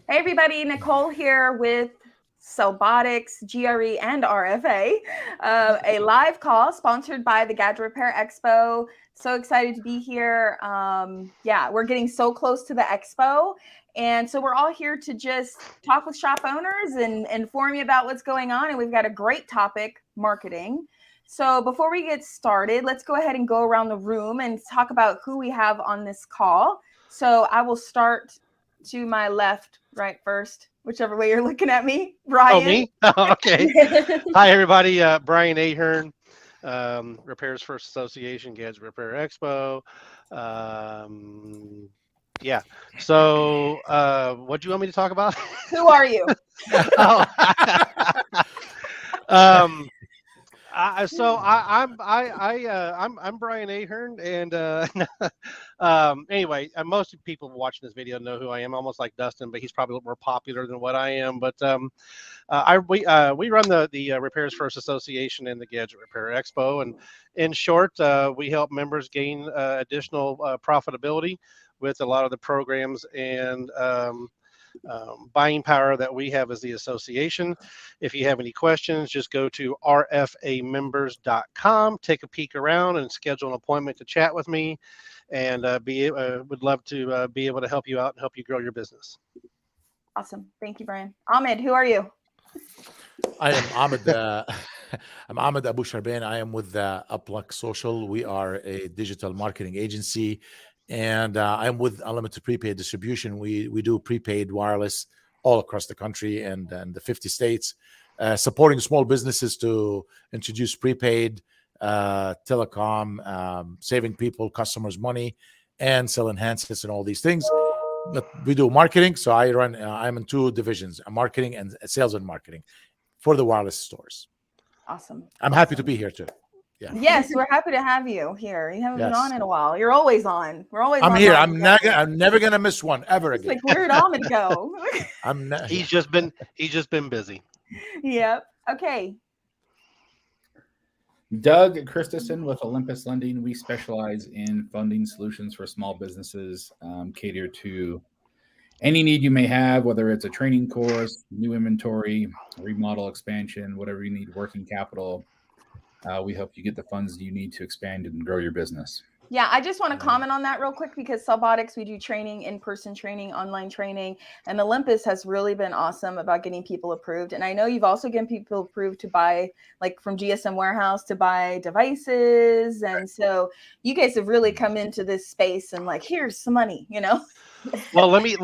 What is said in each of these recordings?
Hey everybody, Nicole here with Celbotics, GRE, and RFA. A live call sponsored by the Gadget Repair Expo. So excited to be here. We're getting so close to the expo. And so we're all here to just talk with shop owners and inform you about what's going on. And we've got a great topic, marketing. So before we get started, let's go ahead and go around the room and talk about who we have on this call. So I will start to my left, right first, whichever way you're looking at me. Oh, Brian. me? Okay. Hi, everybody. Brian Ahern, Repairs First Association, Gadget Repair Expo. Um, yeah. So, what do you want me to talk about? Who are you? Oh, um, I'm Brian Ahern, and anyway, most people watching this video know who I am, almost like Dustin, but he's probably a little more popular than what I am. But we run the Repairs First Association and the Gadget Repair Expo, and in short, we help members gain additional profitability with a lot of the programs and buying power that we have as the association. If you have any questions, just go to rfamembers.com, take a peek around, and schedule an appointment to chat with me. And would love to be able to help you out and help you grow your business. Awesome. Thank you, Brian. Ahmed, who are you? I am Ahmed. I'm Ahmed Abu Sharbain. I am with Uplux Social. We are a digital marketing agency, and I'm with Unlimited Prepaid Distribution. We do prepaid wireless all across the country and the 50 states, supporting small businesses to introduce prepaid telecom, saving customers money, and sell enhancements and all these things. But we do marketing. So I'm in two divisions: marketing and sales and marketing for the wireless stores. Awesome. I'm happy to be here too. Yeah. Yes, we're happy to have you here. You haven't been on in a while. You're always on. We're always. I'm here. I'm never gonna miss one ever again. Like, where'd Ahmed go? He's just been busy. Yep. Okay. Doug Christensen with Olympus Lending. We specialize in funding solutions for small businesses, cater to any need you may have, whether it's a training course, new inventory, remodel expansion, whatever you need, working capital. We help you get the funds you need to expand and grow your business. Yeah, I just want to comment on that real quick because Celbotics, we do training, in-person training, online training, and Olympus has really been awesome about getting people approved. And I know you've also gotten people approved to buy, like from GSM Warehouse, to buy devices. And so you guys have really come into this space and like, here's some money, you know? Well, let me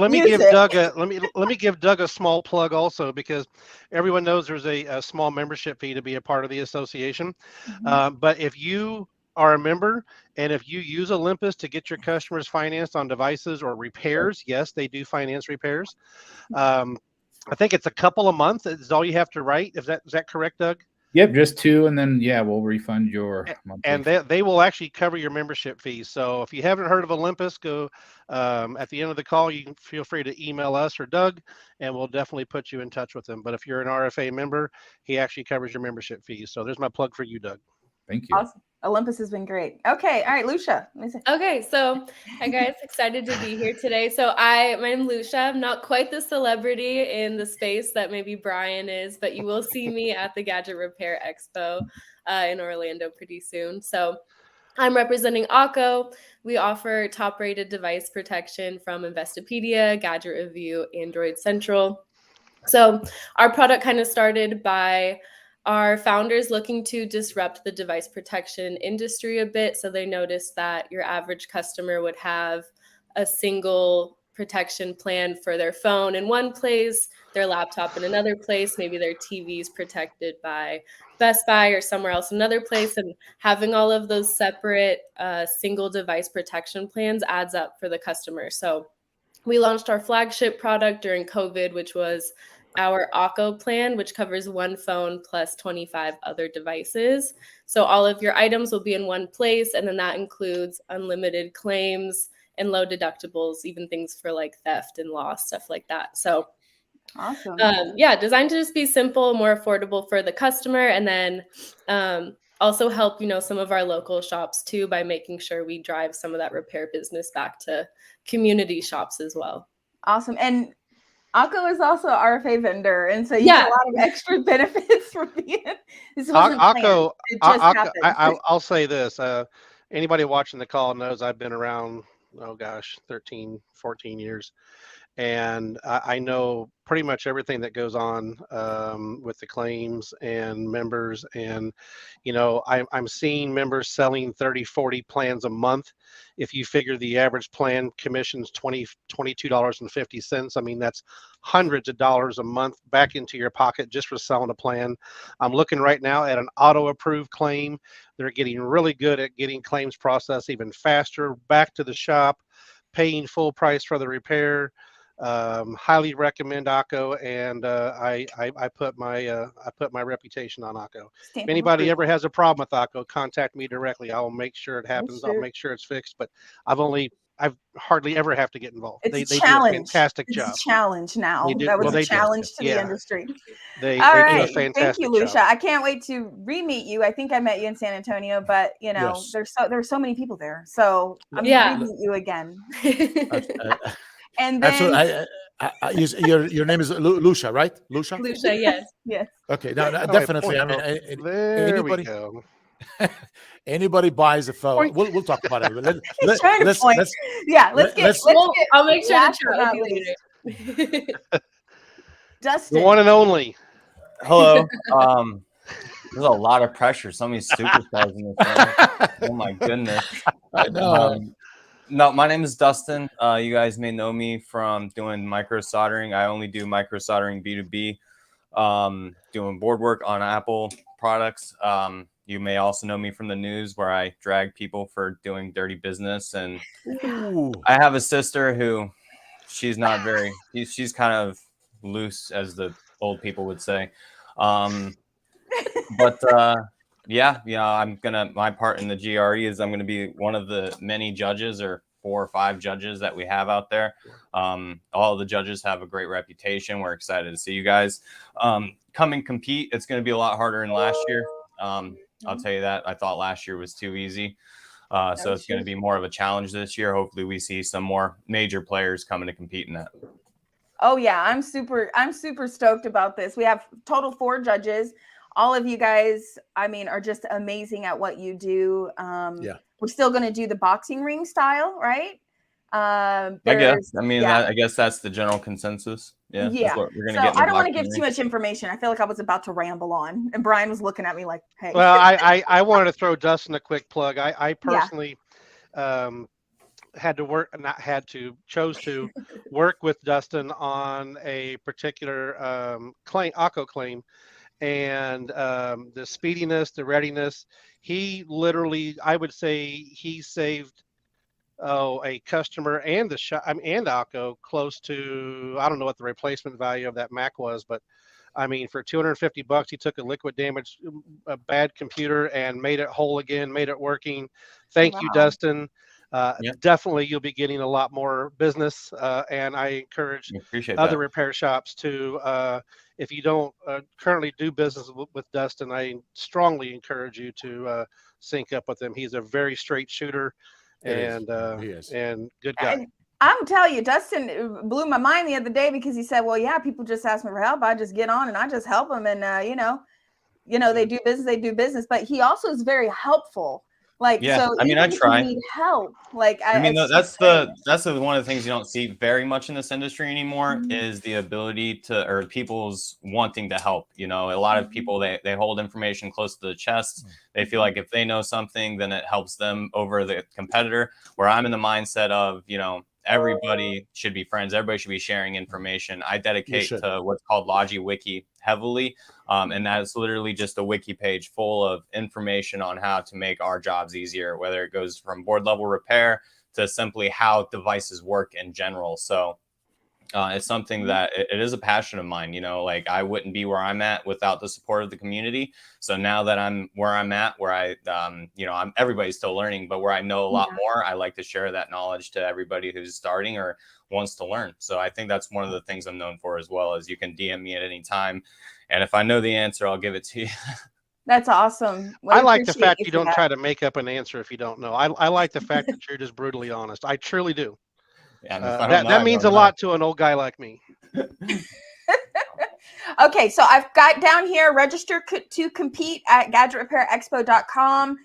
give Doug a small plug also, because everyone knows there's a small membership fee to be a part of the association. Mm-hmm. But if you are a member and if you use Olympus to get your customers financed on devices or repairs, yes, they do finance repairs. I think it's a couple of months is all you have to write. Is that correct, Doug? Yep, just two, and then we'll refund your monthly. And they will actually cover your membership fees. So if you haven't heard of Olympus, go at the end of the call. You can feel free to email us or Doug, and we'll definitely put you in touch with him. But if you're an RFA member, he actually covers your membership fees. So there's my plug for you, Doug. Thank you. Awesome. Olympus has been great. Okay. All right, Lucia. Okay. So hi guys, excited to be here today. So my name's Lucia. I'm not quite the celebrity in the space that maybe Brian is, but you will see me at the Gadget Repair Expo in Orlando pretty soon. So I'm representing ACO. We offer top-rated device protection from Investopedia, Gadget Review, Android Central. So our product kind of started by our founders looking to disrupt the device protection industry a bit. So they noticed that your average customer would have a single protection plan for their phone in one place, their laptop in another place, maybe their TV is protected by Best Buy or somewhere else in another place. And having all of those separate single device protection plans adds up for the customer. So we launched our flagship product during COVID, which was our ACO plan, which covers one phone plus 25 other devices. So all of your items will be in one place, and then that includes unlimited claims and low deductibles, even things for like theft and loss, stuff like that. So awesome. Designed to just be simple, more affordable for the customer, and then also help, some of our local shops too by making sure we drive some of that repair business back to community shops as well. Awesome. And Akko is also an RFA vendor, and so you get a lot of extra benefits from being. This wasn't planned. It just happened. I'll say this. Anybody watching the call knows I've been around, oh gosh, 13, 14 years. And I know pretty much everything that goes on with the claims and members. And, you know, I'm seeing members selling 30, 40 plans a month. If you figure the average plan commission's $22.50, I mean, that's hundreds of dollars a month back into your pocket just for selling a plan. I'm looking right now at an auto-approved claim. They're getting really good at getting claims processed even faster, back to the shop, paying full price for the repair. Highly recommend Akko, and I put my reputation on Akko. If anybody ever has a problem with Akko, contact me directly. I'll make sure it happens. I'll make sure it's fixed. But I've hardly ever have to get involved. It's they do a fantastic job. It's a challenge now. They do, that was a challenge to the industry. They All do right. a fantastic Thank you, Lucia. job. I can't wait to re-meet you. I think I met you in San Antonio, but you know, there's so many people there. So I'm gonna re-meet you again. And then your name is Lucia, right? Lucia. Lucia, yes. Yes. Okay. No, definitely. I mean, there we go. Anybody buys a phone, we'll talk about it. Let's get. I'll make sure to chat with you later. Dustin, the one and only. Hello. There's a lot of pressure. So many superstars in this room. Oh my goodness. I know. No, my name is Dustin. You guys may know me from doing micro soldering. I only do micro soldering B2B, doing board work on Apple products. You may also know me from the news where I drag people for doing dirty business. And I have a sister who she's not very, she's kind of loose, as the old people would say. Yeah, my part in the GRE is I'm going to be one of the many judges, or 4 or 5 judges that we have out there. All the judges have a great reputation. We're excited to see you guys come and compete. It's going to be a lot harder than last year. I'll tell you that. I thought last year was too easy. So it's going to be more of a challenge this year. Hopefully we see some more major players coming to compete in that. Oh yeah, I'm super stoked about this. We have total 4 judges. All of you guys, I mean, are just amazing at what you do. We're still going to do the boxing ring style, right? I guess that's the general consensus. Yeah. That's what we're gonna get. I don't want to give too much information. I feel like I was about to ramble on, and Brian was looking at me like, "Hey." Well, I wanted to throw Dustin a quick plug. I personally chose to work with Dustin on a particular Akko claim. And the speediness, the readiness, he literally, I would say he saved a customer and the shop, and Akko close to, I don't know what the replacement value of that Mac was, but I mean, for $250, he took a liquid damage, a bad computer, and made it whole again, made it working. Thank you, Dustin. Definitely, you'll be getting a lot more business, and I encourage other repair shops to, if you don't currently do business with Dustin, I strongly encourage you to sync up with him. He's a very straight shooter, and good guy. I'm telling you, Dustin blew my mind the other day because he said, "Well, yeah, people just ask me for help. I just get on and I just help them, and they do business." But he also is very helpful. Like, so I mean, I try. If you need help. Like, that's one of the things you don't see very much in this industry anymore is the ability to, or people's wanting to help. You know, a lot of people, they hold information close to the chest. They feel like if they know something, then it helps them over the competitor. Where I'm in the mindset of, everybody should be friends. Everybody should be sharing information. I dedicate to what's called LogiWiki heavily. And that's literally just a wiki page full of information on how to make our jobs easier, whether it goes from board level repair to simply how devices work in general. So it's something that it is a passion of mine. Like I wouldn't be where I'm at without the support of the community. So now that I'm where I'm at, where I, everybody's still learning, but where I know a lot more, I like to share that knowledge to everybody who's starting or wants to learn. So I think that's one of the things I'm known for, as well as you can DM me at any time. And if I know the answer, I'll give it to you. That's awesome. I like the fact you don't try to make up an answer if you don't know. I like the fact that you're just brutally honest. I truly do. Yeah, that means a lot to an old guy like me. Okay, so I've got down here, register to compete at gadgetrepairexpo.com.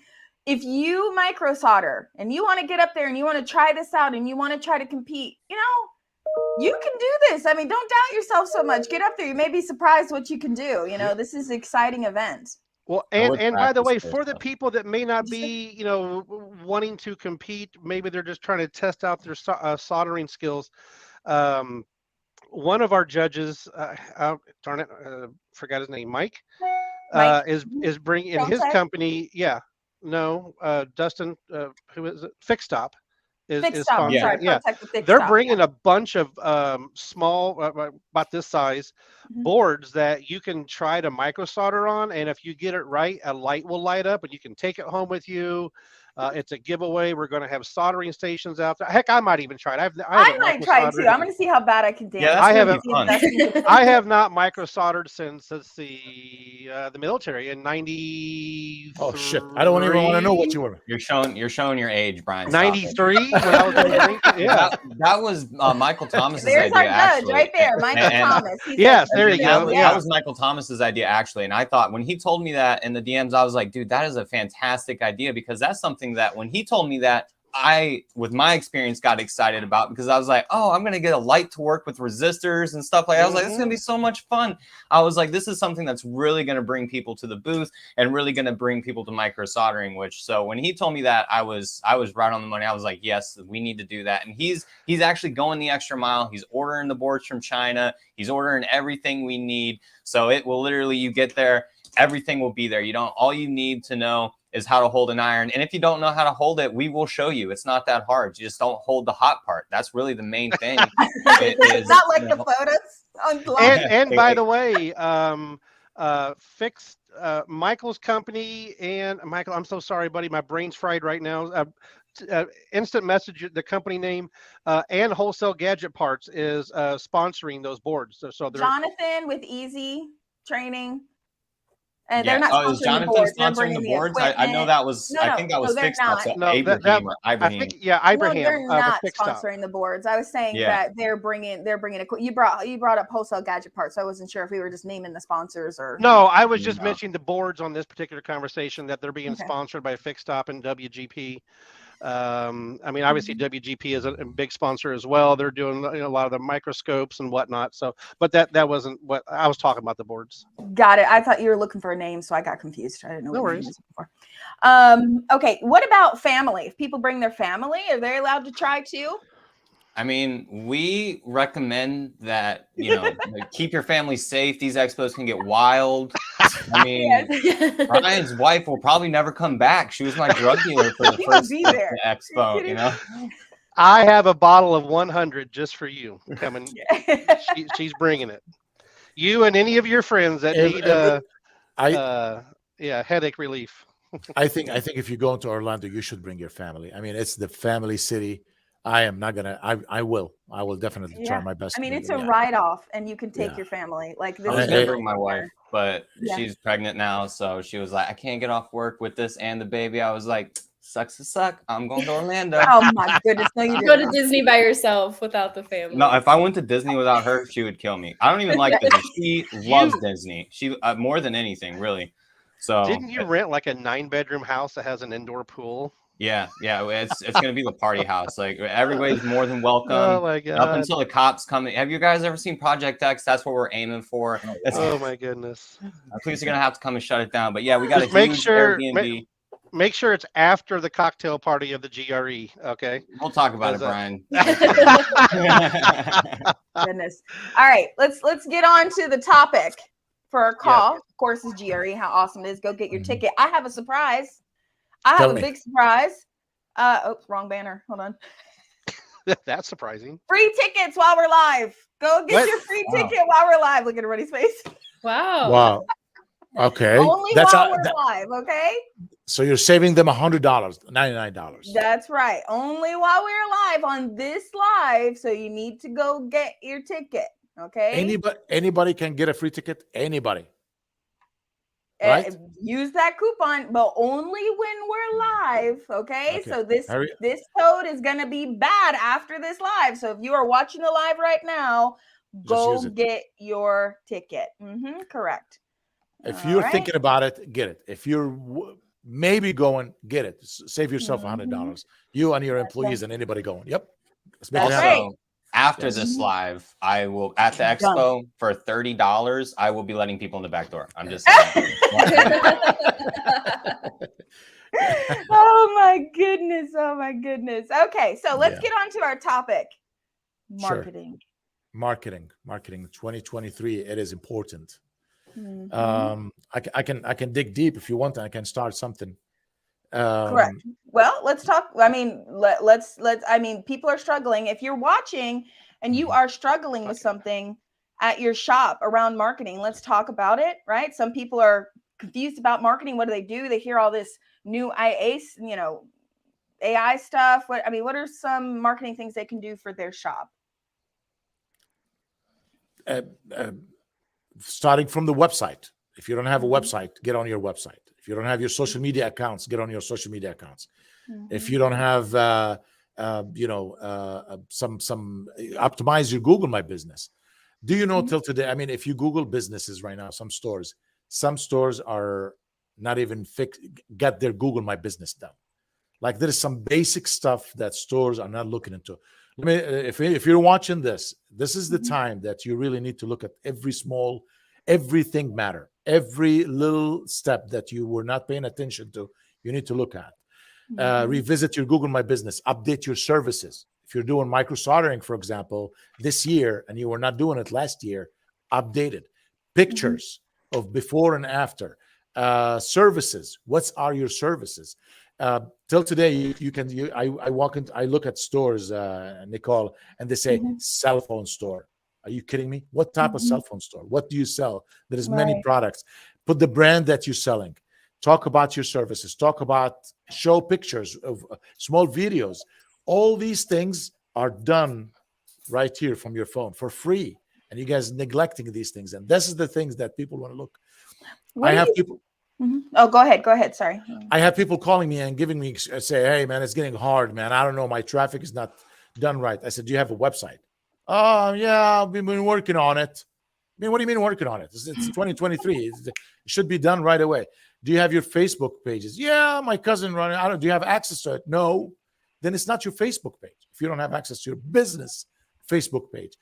If you micro solder and you want to get up there and you want to try this out and you want to try to compete, you can do this. I mean, don't doubt yourself so much. Get up there. You may be surprised what you can do. This is an exciting event. Well, and by the way, for the people that may not be, wanting to compete, maybe they're just trying to test out their soldering skills. One of our judges, darn it, forgot his name, Mike, is bringing in his company. Yeah, no, Dustin, who is it? Fix Stop. Is sponsoring. Yeah, they're bringing a bunch of small, about this size, boards that you can try to micro solder on, and if you get it right, a light will light up, and you can take it home with you. It's a giveaway. We're going to have soldering stations out there. Heck, I might even try it. I might try too. I'm going to see how bad I can dance. Yeah, I have not micro soldered since the military in '90. Oh shit! I don't even want to know what you were. You're showing your age, Brian. 93 when I was in the Marine. Yeah, that was Michael Thomas's There's idea. Our judge right there, Michael Thomas. Yes, there you go. That was Michael Thomas's idea actually, and I thought when he told me that in the DMs, I was like, dude, that is a fantastic idea, because that's something that when he told me that, I, with my experience, got excited about, because I was like, oh, I'm going to get a light to work with resistors and stuff like that. I was like, this is going to be so much fun. I was like, this is something that's really going to bring people to the booth and really going to bring people to micro soldering, so when he told me that, I was right on the money. I was like, yes, we need to do that. And he's actually going the extra mile. He's ordering the boards from China. He's ordering everything we need. So it will literally, you get there, everything will be there. All you need to know is how to hold an iron. And if you don't know how to hold it, we will show you. It's not that hard. You just don't hold the hot part. That's really the main thing. It's not like the photos. And by the way, Fix Michael's company, and Michael, I'm so sorry, buddy. My brain's fried right now. Instant Message, the company name, and Wholesale Gadget Parts is sponsoring those boards. So Jonathan with Easy Training. And yeah. they're not is Jonathan sponsoring the boards? I know that was. I think that was Fixed Up. So Ibrahim. I think, Ibrahim. No, they're not sponsoring the boards. I was saying that they're bringing you brought up Wholesale Gadget Parts, so I wasn't sure if we were just naming the sponsors or. No, I was just mentioning the boards on this particular conversation, that they're being sponsored by Fixed Up and WGP. I mean, obviously WGP is a big sponsor as well. They're doing a lot of the microscopes and whatnot. So, but that wasn't what I was talking about, the boards. Got it. I thought you were looking for a name, so I got confused. I didn't know. No what worries. For. Okay. What about family? If people bring their family, are they allowed to try too? I mean, we recommend that, keep your family safe. These expos can get wild. I mean, Brian's wife will probably never come back. She was my drug dealer for the first expo, I have a bottle of 100 just for you coming. She's bringing it. You and any of your friends that need headache relief. I think if you go into Orlando, you should bring your family. I mean, it's the family city. I am not gonna. I will definitely try my best. I mean, it's a write-off, and you can take your family. Like this. I was gonna bring my wife, but she's pregnant now, so she was like, I can't get off work with this and the baby. I was like, sucks to suck. I'm going to Orlando. Oh my goodness! No, you go to Disney by yourself without the family. No, if I went to Disney without her, she would kill me. I don't even like Disney. She loves Disney. She more than anything, really. So didn't you rent like a 9-bedroom house that has an indoor pool? Yeah, it's gonna be the party house. Like everybody's more than welcome. Oh my god! Up until the cops come. Have you guys ever seen Project X? That's what we're aiming for. Oh my goodness! Police are gonna have to come and shut it down. But yeah, we got to make sure. Make sure it's after the cocktail party of the GRE. Okay. We'll talk about it, Brian. Goodness. All right, let's get on to the topic for our call. Of course, is GRE. How awesome it is! Go get your ticket. I have a surprise. I have a big surprise. Wrong banner. Hold on. That's surprising. Free tickets while we're live. Go get your free ticket while we're live. Look at everybody's face. Wow. Okay. Only while we're live. Okay. So you're saving them $100, $99. That's right. Only while we're live on this live. So you need to go get your ticket. Okay. Anybody can get a free ticket. Anybody. Right? Use that coupon, but only when we're live. Okay. So this code is going to be bad after this live. So if you are watching the live right now, Go it. get your ticket. Correct. If All you're right. thinking about it, get it. If you're maybe going, get it. Save yourself $100. You and your employees and anybody going. Yep. Let's make it That's happen. right. Also, after Yes. this live, I will at the expo for $30. I will be letting people in the back door. I'm just saying. Oh my goodness. Oh my goodness. Okay, so let's get on to our topic. Marketing. Sure. Marketing 2023. It is important. I can dig deep if you want. I can start something. Correct. Well, let's talk. I mean, let's. I mean, people are struggling. If you're watching and you are struggling with something at your shop around marketing, let's talk about it. Right? Some people are confused about marketing. What do? They hear all this new AI stuff. What are some marketing things they can do for their shop? Starting from the website. If you don't have a website, get on your website. If you don't have your social media accounts, get on your social media accounts. If you don't have, optimize your Google My Business. Do you know till today? I mean, if you Google businesses right now, some stores are not even get their Google My Business done. Like there is some basic stuff that stores are not looking into. If you're watching this is the time that you really need to look at everything matter. Every little step that you were not paying attention to, you need to look at. Revisit your Google My Business, update your services. If you're doing micro soldering, for example, this year, and you were not doing it last year, update it. Pictures of before and after. Services. What are your services? Till today, I look at stores, Nicole, and they say cell phone store. Are you kidding me? What type of cell phone store? What do you sell? There's many products. Put the brand that you're selling. Talk about your services. Show pictures of small videos. All these things are done right here from your phone for free. And you guys neglecting these things. And this is the things that people want to look. People. Oh, go ahead. Sorry. I have people calling me and giving me, say, hey, man, it's getting hard, man. I don't know. My traffic is not done right. I said, do you have a website? Oh, yeah, I've been working on it. I mean, what do you mean working on it? It's 2023. It should be done right away. Do you have your Facebook pages? Yeah, my cousin running. Do you have access to it? No. Then it's not your Facebook page. If you don't have access to your business Facebook page,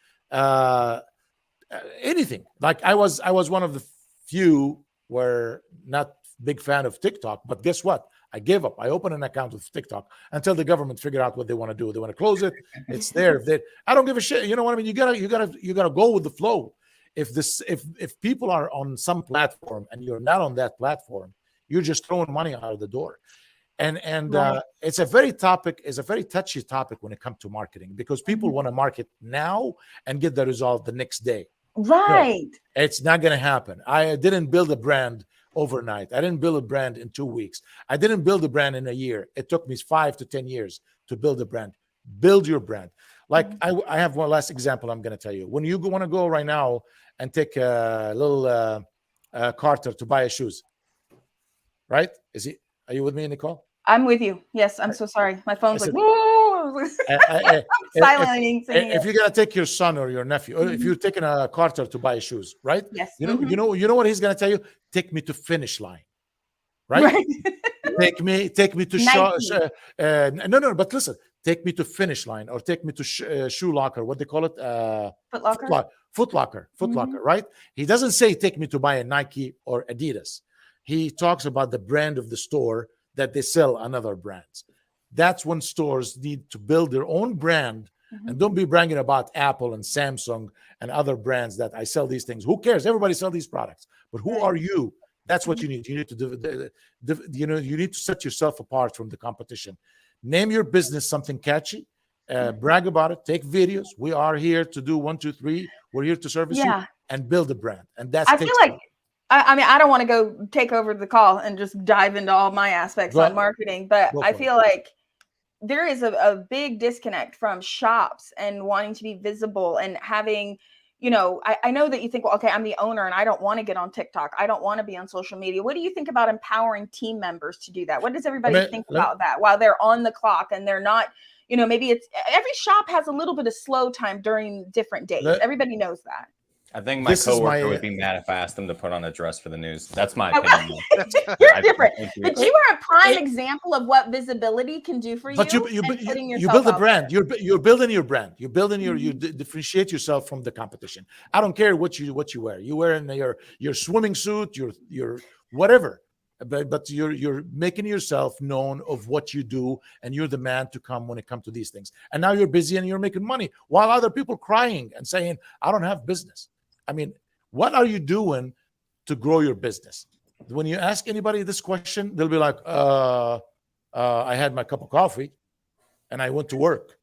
anything. Like I was one of the few were not big fan of TikTok, but guess what? I gave up. I opened an account with TikTok until the government figure out what they want to do. They want to close it. It's there. I don't give a shit. You know what I mean? You gotta go with the flow. If people are on some platform and you're not on that platform, you're just throwing money out of the door. And it's a very touchy topic when it comes to marketing, because people want to market now and get the result the next day. Right. No, it's not going to happen. I didn't build a brand overnight. I didn't build a brand in 2 weeks. I didn't build a brand in a year. It took me 5 to 10 years to build a brand. Build your brand. Like I have one last example I'm going to tell you. When you want to go right now and take a little Carter to buy shoes, right? Are you with me, Nicole? I'm with you. Yes, I'm so sorry. My phone's like, silencing. If you're gonna take your son or your nephew, or if you're taking a Carter to buy shoes, right? Yes. You know what he's gonna tell you? Take me to finish line, right? take me to show. No. But listen, take me to finish line, or take me to shoe locker. What they call it? Foot locker. Right? He doesn't say take me to buy a Nike or Adidas. He talks about the brand of the store that they sell on other brands. That's when stores need to build their own brand, and don't be bragging about Apple and Samsung and other brands that I sell these things. Who cares? Everybody sells these products, but who are you? That's what you need. You need to do. You need to set yourself apart from the competition. Name your business something catchy. Brag about it. Take videos. We are here to do 1, 2, 3. We're here to service you and build a brand. And that's. I feel like. I mean, I don't want to go take over the call and just dive into all my aspects on marketing, but I feel like there is a big disconnect from shops and wanting to be visible and having, I know that you think, well, okay, I'm the owner and I don't want to get on TikTok. I don't want to be on social media. What do you think about empowering team members to do that? What does everybody think about that while they're on the clock and they're not, maybe it's every shop has a little bit of slow time during different days. Everybody knows that. I think my coworker would be mad if I asked them to put on a dress for the news. That's my opinion. You're different, but you are a prime example of what visibility can do for you. But you build a brand. You're building your brand. You're building you differentiate yourself from the competition. I don't care what you wear. You wear in your swimming suit, your whatever. But you're making yourself known of what you do, and you're the man to come when it comes to these things. And now you're busy and you're making money while other people crying and saying, "I don't have business." I mean, what are you doing to grow your business? When you ask anybody this question, they'll be like, I had my cup of coffee and I went to work.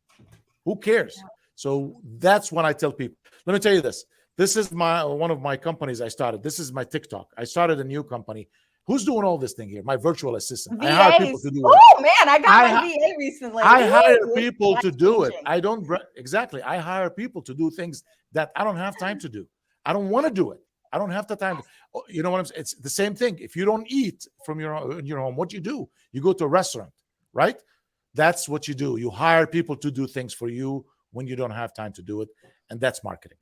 Who cares? So that's what I tell people. Let me tell you this. This is one of my companies I started. This is my TikTok. I started a new company. Who's doing all this thing here? My virtual assistant. VAs. I hire people to do it. Oh man, I got my VA recently. I hire people to do it. I don't exactly. I hire people to do things that I don't have time to do. I don't want to do it. I don't have the time. You know what I'm saying? It's the same thing. If you don't eat from your home, what you do? You go to a restaurant, right? That's what you do. You hire people to do things for you when you don't have time to do it, and that's marketing.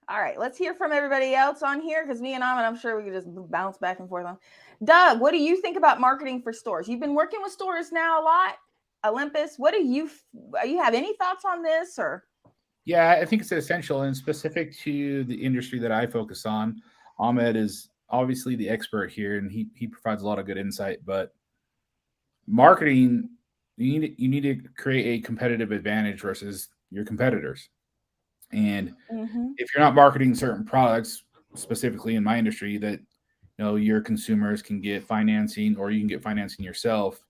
All right, let's hear from everybody else on here, because me and I'm sure we could just bounce back and forth on. Doug, what do you think about marketing for stores? You've been working with stores now a lot. Olympus, what do you have any thoughts on this or? Yeah, I think it's essential and specific to the industry that I focus on. Ahmed is obviously the expert here, and he provides a lot of good insight. But marketing, you need to create a competitive advantage versus your competitors. And if you're not marketing certain products, specifically in my industry, that your consumers can get financing, or you can get financing yourself,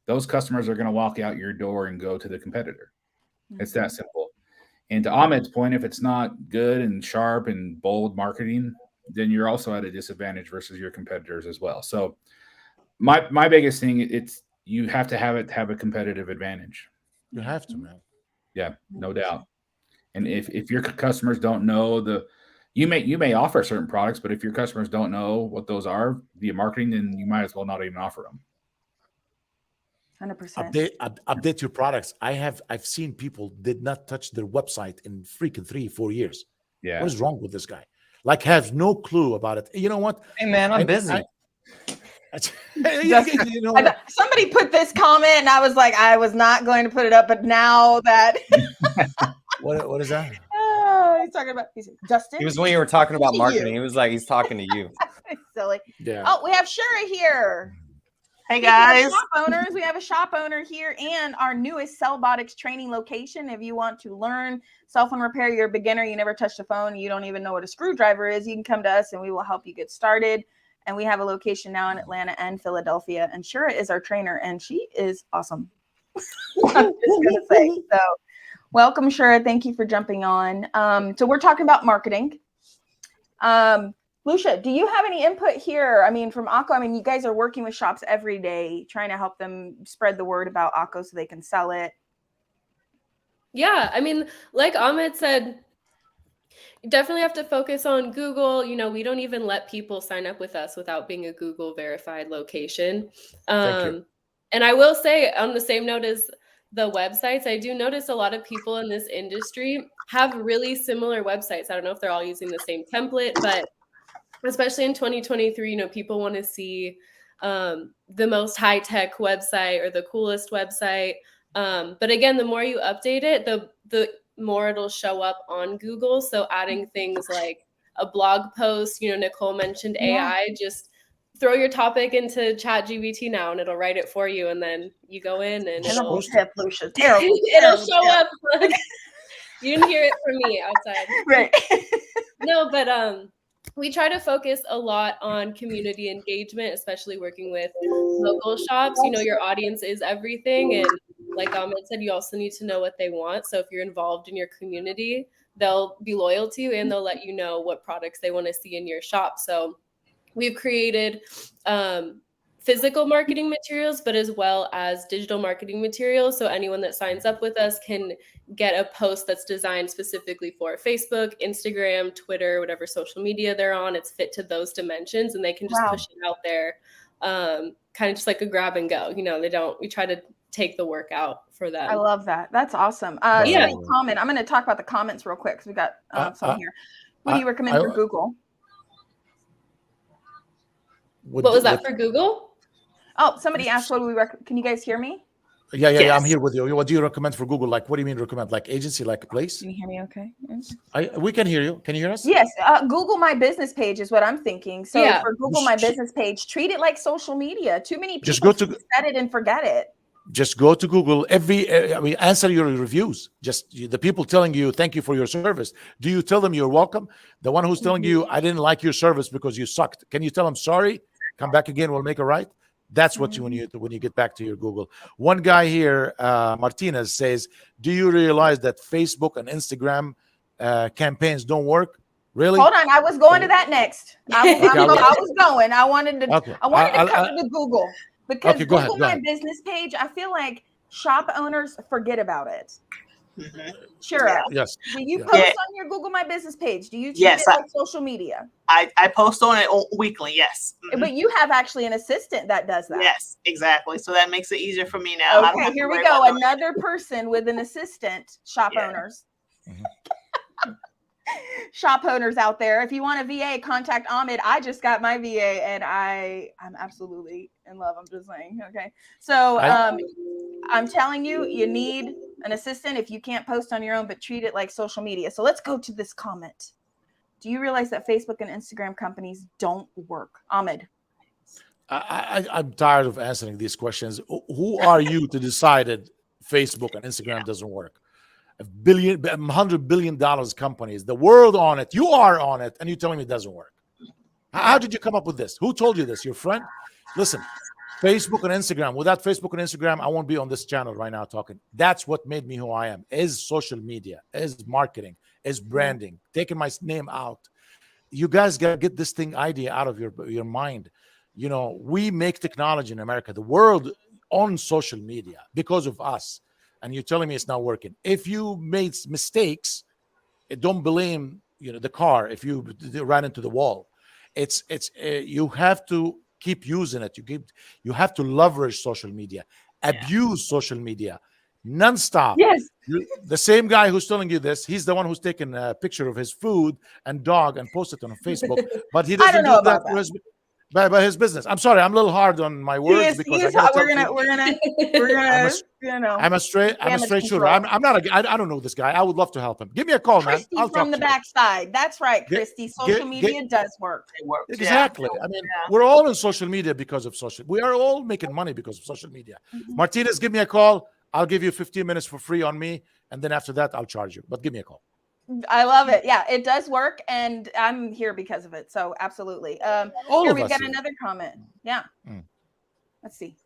those customers are going to walk out your door and go to the competitor. It's that simple. And to Ahmed's point, if it's not good and sharp and bold marketing, then you're also at a disadvantage versus your competitors as well. So my biggest thing, you have to have a competitive advantage. You have to, man. Yeah, no doubt. And if your customers don't know you may offer certain products, but if your customers don't know what those are via marketing, then you might as well not even offer them. 100%. Update your products. I've seen people did not touch their website in freaking 3-4 years. Yeah. What is wrong with this guy? Like, has no clue about it. You know what? Hey man, I'm busy. Somebody put this comment and I was like, I was not going to put it up, but now that what is that? He's talking about Justin. It was when you were talking about marketing. It was like he's talking to you. Silly. Yeah. Oh, we have Shura here. Hey guys. We have a shop owner here, and our newest Cellbotics training location. If you want to learn cell phone repair, you're a beginner, you never touched a phone, you don't even know what a screwdriver is, you can come to us and we will help you get started. And we have a location now in Atlanta and Philadelphia. And Shura is our trainer, and she is awesome. I'm just gonna say. So welcome, Shura. Thank you for jumping on. So we're talking about marketing. Lucia, do you have any input here? I mean, from Akko, you guys are working with shops every day, trying to help them spread the word about Akko so they can sell it. Yeah, like Ahmed said, you definitely have to focus on Google. We don't even let people sign up with us without being a Google verified location. Thank you. And I will say, on the same note as the websites, I do notice a lot of people in this industry have really similar websites. I don't know if they're all using the same template, but especially in 2023, people want to see the most high-tech website or the coolest website. But again, the more you update it, the more it'll show up on Google. So adding things like a blog post, Nicole mentioned AI, just throw your topic into ChatGPT now and it'll write it for you. And then you go in and it'll show up. You didn't hear it from me outside. Right. No, but we try to focus a lot on community engagement, especially working with local shops. Your audience is everything. And like Ahmed said, you also need to know what they want. So if you're involved in your community, they'll be loyal to you and they'll let you know what products they want to see in your shop. So we've created physical marketing materials, but as well as digital marketing materials. So anyone that signs up with us can get a post that's designed specifically for Facebook, Instagram, Twitter, whatever social media they're on. It's fit to those dimensions and they can just push it out there, kind of just like a grab and go. We try to take the work out for them. I love that. That's awesome. Yeah. Somebody comment. I'm going to talk about the comments real quick because we got some here. What do you recommend for Google? What was that for Google? Oh, somebody asked, what do we recommend? Can you guys hear me? Yeah. I'm here with you. What do you recommend for Google? Like, what do you mean recommend? Like agency, like a place? Can you hear me okay? We can hear you. Can you hear us? Yes. Google My Business Page is what I'm thinking. So Yeah. for Google My Business Page, treat it like social media. Too many people Just go to set it and forget it. Just go to Google. Answer your reviews. Just the people telling you thank you for your service. Do you tell them you're welcome? The one who's telling you I didn't like your service because you sucked. Can you tell them sorry? Come back again. We'll make it right. That's what when you get back to your Google. One guy here, Martinez, says, "Do you realize that Facebook and Instagram campaigns don't work?" Really? Hold on, I was going to that next. I was going. I wanted to cover the Google because Google My Business Page. I feel like shop owners forget about it. Sure. Yes. Do you post on your Google My Business page? Do you treat it like social media? I post on it weekly. Yes. But you have actually an assistant that does that. Yes, exactly. So that makes it easier for me now. Okay, here we go. Another person with an assistant. Shop owners. Shop owners out there. If you want a VA, contact Ahmed. I just got my VA and I'm absolutely in love. I'm just saying. Okay. So I'm telling you, you need an assistant if you can't post on your own, but treat it like social media. So let's go to this comment. Do you realize that Facebook and Instagram companies don't work? Ahmed. I'm tired of answering these questions. Who are you to decide that Facebook and Instagram doesn't work? $100 billion companies, the world on it, you are on it, and you're telling me it doesn't work. How did you come up with this? Who told you this? Your friend? Listen, Facebook and Instagram. Without Facebook and Instagram, I won't be on this channel right now talking. That's what made me who I am, is social media, is marketing, is branding, taking my name out. You guys got to get this idea out of your mind. You know, we make technology in America, the world on social media because of us. And you're telling me it's not working. If you made mistakes, don't blame the car if you ran into the wall. It's you have to keep using it. You have to leverage social media, abuse social media, nonstop. Yes. The same guy who's telling you this, he's the one who's taken a picture of his food and dog and posted it on Facebook. But he doesn't do that for by his business. I'm sorry, I'm a little hard on my words because we're gonna I'm a straight shooter. I don't know this guy. I would love to help him. Give me a call, Christy, man. I'll from the backside. That's right, Christy. Social media does work. It works. Exactly. I mean, we're all in social media because of social. We are all making money because of social media. Martinez, give me a call. I'll give you 15 minutes for free on me, and then after that, I'll charge you. But give me a call. I love it. Yeah, it does work, and I'm here because of it. So absolutely. Here we've got another comment. Yeah. Let's see.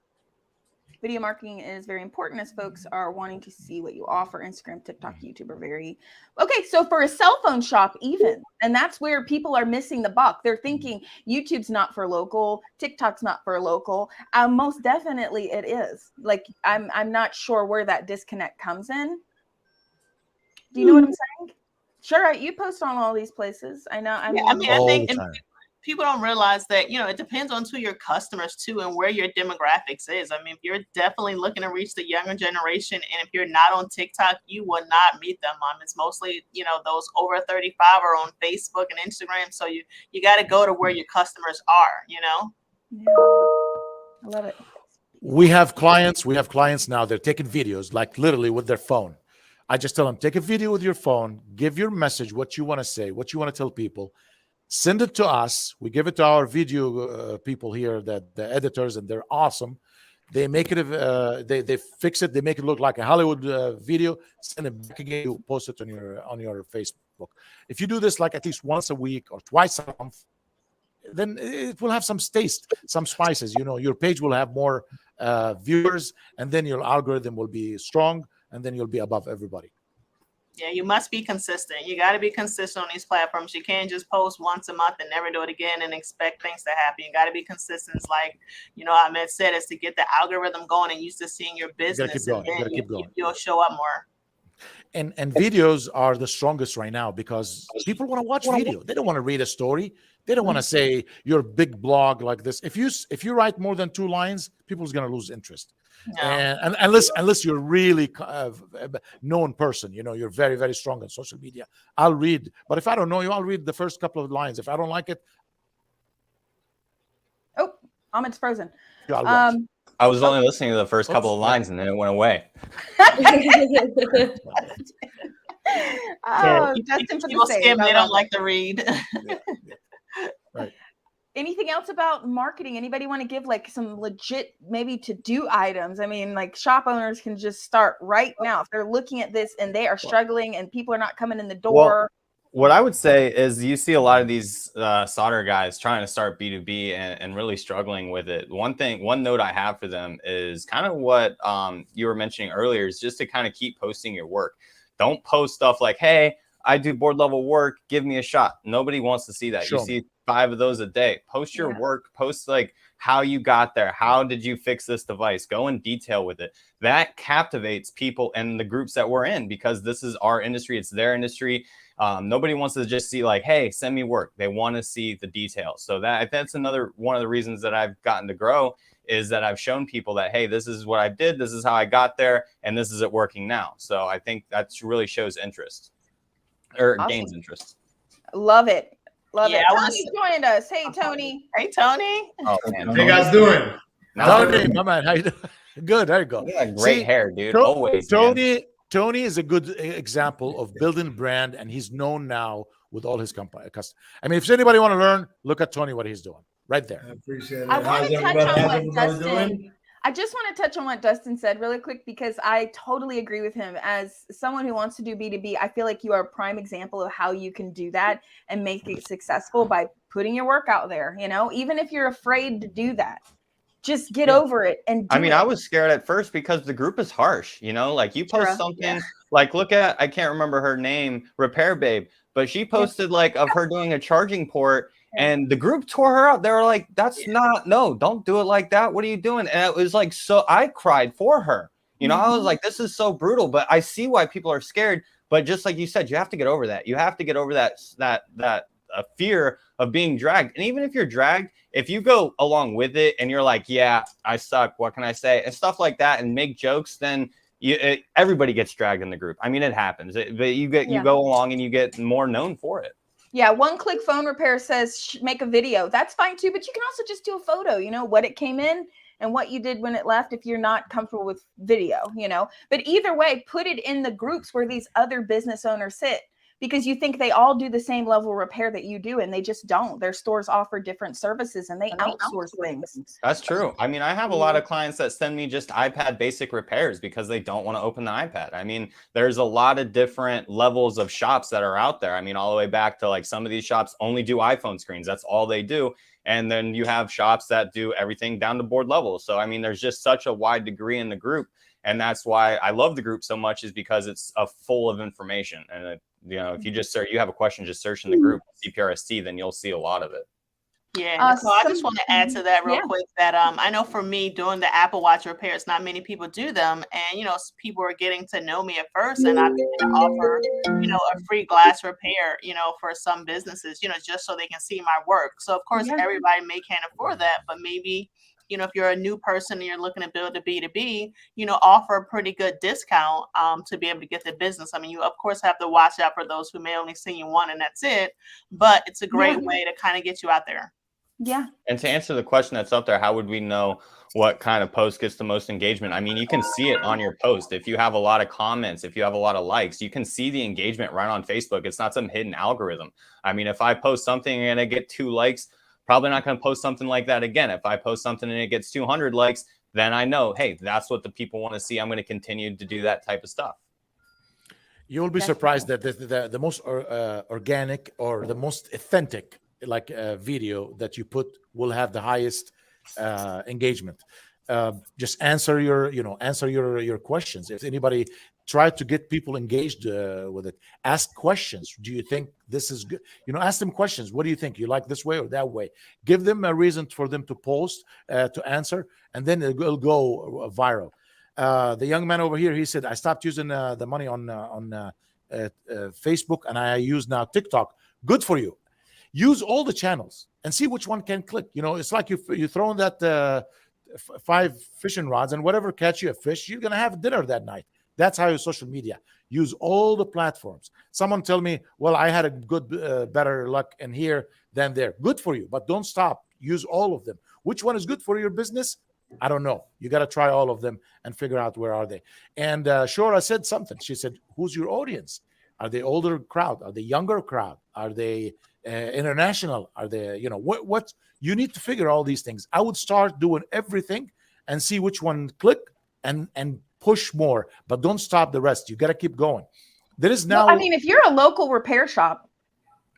Video marketing is very important as folks are wanting to see what you offer. Instagram, TikTok, YouTube are very okay. So for a cell phone shop, even, and that's where people are missing the buck. They're thinking YouTube's not for local, TikTok's not for local. Most definitely it is. Like I'm not sure where that disconnect comes in. Do you know what I'm saying? Sure, you post on all these places. I know. I think people don't realize that, it depends on who your customers too and where your demographics is. I mean, if you're definitely looking to reach the younger generation, and if you're not on TikTok, you will not meet them. It's mostly, those over 35 are on Facebook and Instagram. So you got to go to where your customers are, Yeah. I love it. We have clients now. They're taking videos, like literally with their phone. I just tell them, take a video with your phone, give your message, what you want to say, what you want to tell people, send it to us. We give it to our video people here, the editors, and they're awesome. They make it, they fix it, they make it look like a Hollywood video, send it back again, you post it on your Facebook. If you do this like at least once a week or twice a month, then it will have some taste, some spices. Your page will have more viewers, and then your algorithm will be strong, and then you'll be above everybody. Yeah, you must be consistent. You got to be consistent on these platforms. You can't just post once a month and never do it again and expect things to happen. You got to be consistent. It's like, Ahmed said, is to get the algorithm going and used to seeing your business. You gotta keep going. You'll show up more. And videos are the strongest right now because people want to watch video. They don't want to read a story. They don't want to say your big blog like this. If you write more than 2 lines, people's going to lose interest. No. And unless you're really known person, you're very, very strong on social media, I'll read. But if I don't know you, I'll read the first couple of lines. If I don't like it, Oh, Ahmed's frozen. yeah, I'll watch. I was only listening to the first couple of lines and then it went away. Oh, Justin for People the save. skim, I they love don't like it. to read. Right. Anything else about marketing? Anybody want to give like some legit maybe to do items? I mean, like shop owners can just start right now if they're looking at this and they are struggling and people are not coming in the door. What I would say is you see a lot of these solder guys trying to start B2B and really struggling with it. One note I have for them is kind of what you were mentioning earlier, is just to kind of keep posting your work. Don't post stuff like, hey, I do board level work, give me a shot. Nobody wants to see that. Sure. You see 5 of those a day. Post your work, post like how you got there. How did you fix this device? Go in detail with it. That captivates people and the groups that we're in, because this is our industry. It's their industry. Nobody wants to just see like, hey, send me work. They want to see the details. So that's another one of the reasons that I've gotten to grow, is that I've shown people that, hey, this is what I did. This is how I got there. And this is it working now. So I think that really shows interest, or Awesome. gains interest. Love it. Love Yeah, it. I wanna Tony joined us. Hey, Tony. Hey, Tony. Oh, man. How you guys doing? Tony, my man, how you doing? Good. There you go. You got great See, hair, dude. Always, man. Tony is a good example of building brand, and he's known now with all his company. I mean, if anybody want to learn, look at Tony, what he's doing right there. I appreciate it. I want How's to touch everybody- on how's what everybody Dustin. doing? I just want to touch on what Dustin said really quick, because I totally agree with him. As someone who wants to do B2B, I feel like you are a prime example of how you can do that and make it successful by putting your work out there. Even if you're afraid to do that, just get over it and do I mean, it. I was scared at first because the group is harsh, like you post True. something like, look at, I can't remember her name, Repair Babe, but she posted like of her doing a charging port, and the group tore her out. They were like, no, don't do it like that. What are you doing? And it was like, so I cried for her. I was like, this is so brutal, but I see why people are scared. But just like you said, you have to get over that. You have to get over that fear of being dragged. And even if you're dragged, if you go along with it and you're like, yeah, I suck, what can I say, and stuff like that, and make jokes, then everybody gets dragged in the group. I mean, it happens. But you go along and you get more known for it. Yeah, one-click phone repair says make a video. That's fine too, but you can also just do a photo, what it came in and what you did when it left if you're not comfortable with video, But either way, put it in the groups where these other business owners sit, because you think they all do the same level of repair that you do, and they just don't. Their stores offer different services and they outsource things. That's true. I mean, I have a lot of clients that send me just iPad basic repairs because they don't want to open the iPad. I mean, there's a lot of different levels of shops that are out there. I mean, all the way back to like some of these shops only do iPhone screens. That's all they do. And then you have shops that do everything down to board level. So, I mean, there's just such a wide degree in the group. And that's why I love the group so much, is because it's full of information. And if you just search, you have a question, just search in the group CPRST, then you'll see a lot of it. Yeah, Nicole, I just want to add to that real quick that I know for me doing the Apple Watch repairs, not many people do them, and people are getting to know me at first, and I've been able to offer a free glass repair for some businesses, just so they can see my work. So of course everybody can't afford that, but maybe if you're a new person and you're looking to build a B2B, offer a pretty good discount to be able to get the business. I mean, you of course have to watch out for those who may only see you one and that's it, but it's a great way to kind of get you out there. Yeah. And to answer the question that's up there, how would we know what kind of post gets the most engagement? I mean, you can see it on your post. If you have a lot of comments, if you have a lot of likes, you can see the engagement right on Facebook. It's not some hidden algorithm. I mean, if I post something and I get 2 likes, probably not going to post something like that again. If I post something and it gets 200 likes, then I know, hey, that's what the people want to see. I'm going to continue to do that type of stuff. You'll be surprised that the most organic or the most authentic video that you put will have the highest engagement. Just answer your questions. If anybody try to get people engaged with it, ask questions. Do you think this is good? Ask them questions. What do you think? You like this way or that way? Give them a reason for them to post, to answer, and then it'll go viral. The young man over here, he said, I stopped using the money on Facebook, and I use now TikTok. Good for you. Use all the channels and see which one can click. It's like you throw in that 5 fishing rods, and whatever catch you a fish, you're gonna have dinner that night. That's how your social media. Use all the platforms. Someone tell me, well, I had a good, better luck in here than there. Good for you, but don't stop. Use all of them. Which one is good for your business? I don't know. You got to try all of them and figure out where are they. And Shora said something. She said, who's your audience? Are they older crowd? Are they younger crowd? Are they international? Are they, what you need to figure all these things. I would start doing everything and see which one click and push more, but don't stop the rest. You got to keep going. There is now. Well, I mean, if you're a local repair shop,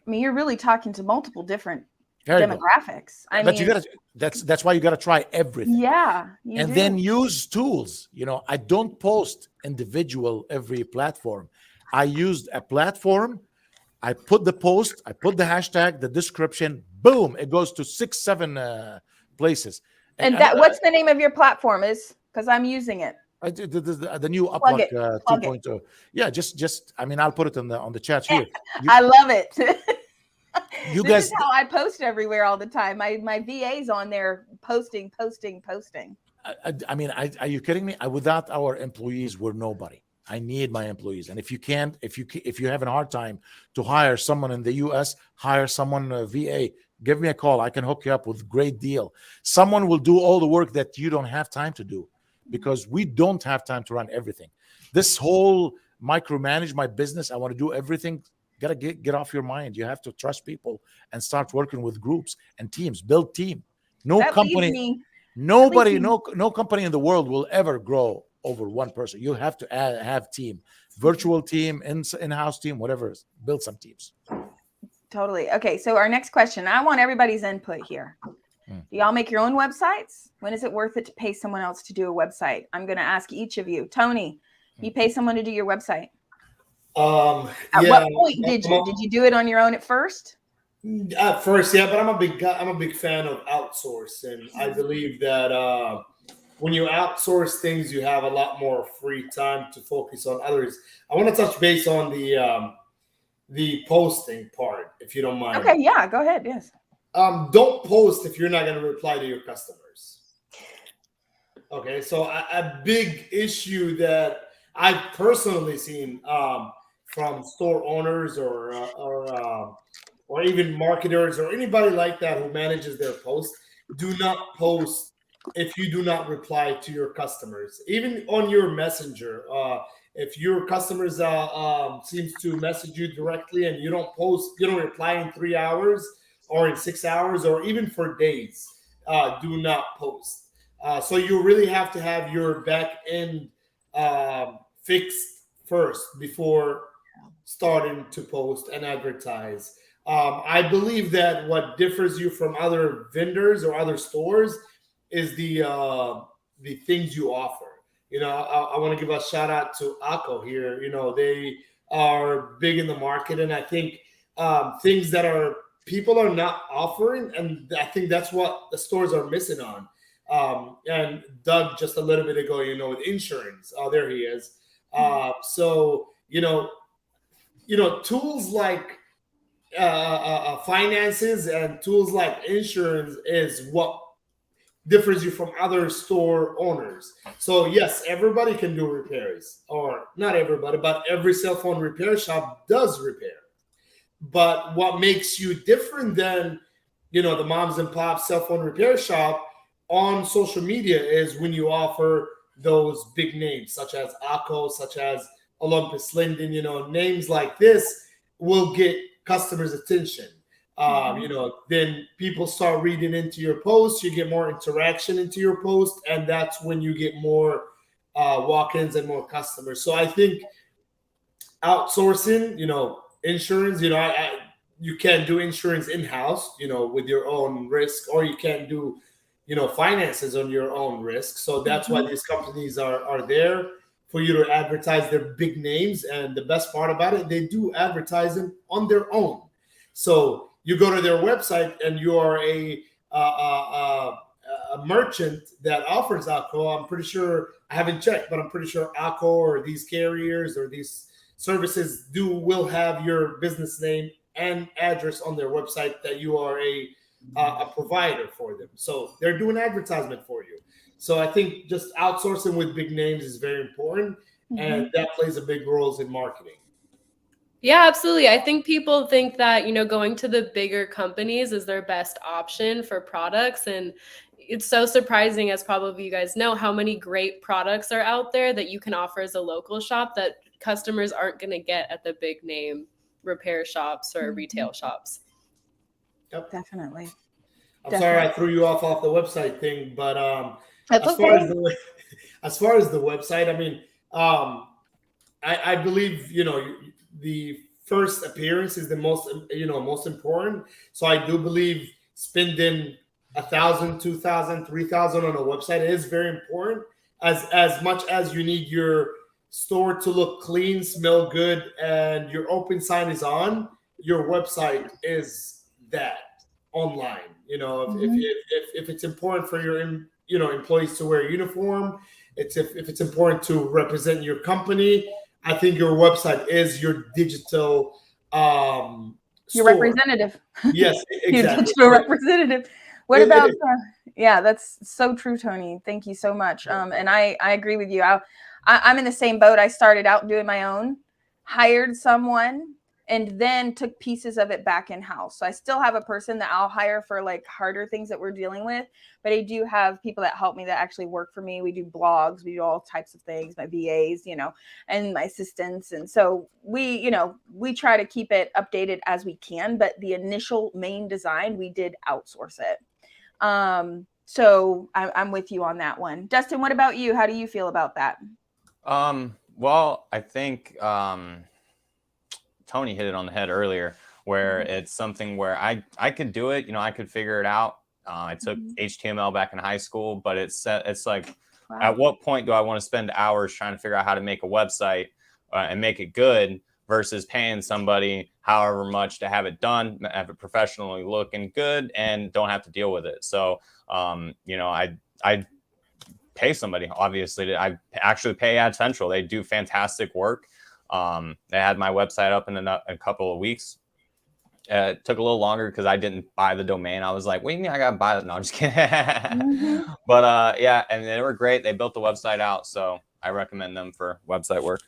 I mean, you're really talking to multiple different demographics. But you got to. That's why you got to try everything. Yeah, and then use tools. I don't post individual every platform. I used a platform. I put the post. I put the hashtag, the description. Boom! It goes to 6, 7 places. And what's the name of your platform? Because I'm using it. The new Upwork 2.0. Yeah, just I mean, I'll put it on the chat here. I love it. This is how I post everywhere all the time. My VA's on there posting. I mean, are you kidding me? Without our employees, we're nobody. I need my employees, and if you have a hard time to hire someone in the U.S., hire someone VA. Give me a call. I can hook you up with a great deal. Someone will do all the work that you don't have time to do, because we don't have time to run everything. This whole micromanage my business, I want to do everything. Got to get off your mind. You have to trust people and start working with groups and teams. Build team. No company in the world will ever grow over one person. You have to have team, virtual team, in-house team, whatever. Build some teams. Totally. Okay, so our next question. I want everybody's input here. Do y'all make your own websites? When is it worth it to pay someone else to do a website? I'm going to ask each of you. Tony, you pay someone to do your website? At what point did you? Did you do it on your own at first? At first, yeah, but I'm a big fan of outsourcing. I believe that when you outsource things, you have a lot more free time to focus on others. I want to touch base on the posting part, if you don't mind. Okay, yeah, go ahead. Yes. Don't post if you're not going to reply to your customers. Okay, so a big issue that I've personally seen from store owners or even marketers or anybody like that who manages their posts, do not post if you do not reply to your customers, even on your messenger. If your customers seems to message you directly and you don't reply in 3 hours or in 6 hours or even for days, do not post. So you really have to have your back end fixed first before starting to post and advertise. I believe that what differs you from other vendors or other stores is the things you offer. I want to give a shout out to Akko here. They are big in the market, and I think things that people are not offering, and I think that's what the stores are missing on. And Doug just a little bit ago, with insurance. Oh, there he is. So tools like finances and tools like insurance is what differs you from other store owners. So yes, everybody can do repairs, or not everybody, but every cell phone repair shop does repair. But what makes you different than, the moms and pops cell phone repair shop on social media is when you offer those big names, such as Akko, such as Olympus Linden, names like this will get customers' attention. Then people start reading into your posts, you get more interaction into your post, and that's when you get more walk-ins and more customers. So I think outsourcing, insurance, you can do insurance in-house, with your own risk, or you can do, finances on your own risk. So that's why these companies are there for you to advertise their big names. And the best part about it, they do advertising on their own. So you go to their website and you are a a merchant that offers alcohol, I'm pretty sure, I haven't checked, but I'm pretty sure alcohol or these carriers or these services will have your business name and address on their website that you are a provider for them. So they're doing advertisement for you. So I think just outsourcing with big names is very important, and that plays a big role in marketing. Yeah, absolutely. I think people think that, going to the bigger companies is their best option for products. And it's so surprising, as probably you guys know, how many great products are out there that you can offer as a local shop that customers aren't going to get at the big name repair shops or retail shops. Yep. Definitely. I'm sorry I threw you off the website thing, but That's as far as the website, I mean, I believe the first appearance is the most important. So I do believe spending $1,000, $2,000, $3,000 on a website is very important. As much as you need your store to look clean, smell good, and your open sign is on, your website is that online. If it's important for your employees to wear a uniform, if it's important to represent your company, I think your website is your digital your store. representative. Yes, exactly. Your digital representative. What about yeah, that's so true, Tony. Thank you so much. And I agree with you. I'm in the same boat. I started out doing my own, hired someone, and then took pieces of it back in house. So I still have a person that I'll hire for like harder things that we're dealing with, but I do have people that help me that actually work for me. We do blogs, we do all types of things, my VAs, and my assistants. And so we try to keep it updated as we can, but the initial main design, we did outsource it. So I'm with you on that one. Dustin, what about you? How do you feel about that? Well, I think, Tony hit it on the head earlier, where it's something where I could do it, I could figure it out. I took HTML back in high school, but it's like, wow. At what point do I want to spend hours trying to figure out how to make a website and make it good versus paying somebody however much to have it done, have it professionally looking good, and don't have to deal with it. So, I pay somebody, obviously. I actually pay Ad Central. They do fantastic work. They had my website up in a couple of weeks. It took a little longer because I didn't buy the domain. I was like, what do you mean I got to buy it? No, I'm just kidding. But yeah, and they were great. They built the website out. So I recommend them for website work.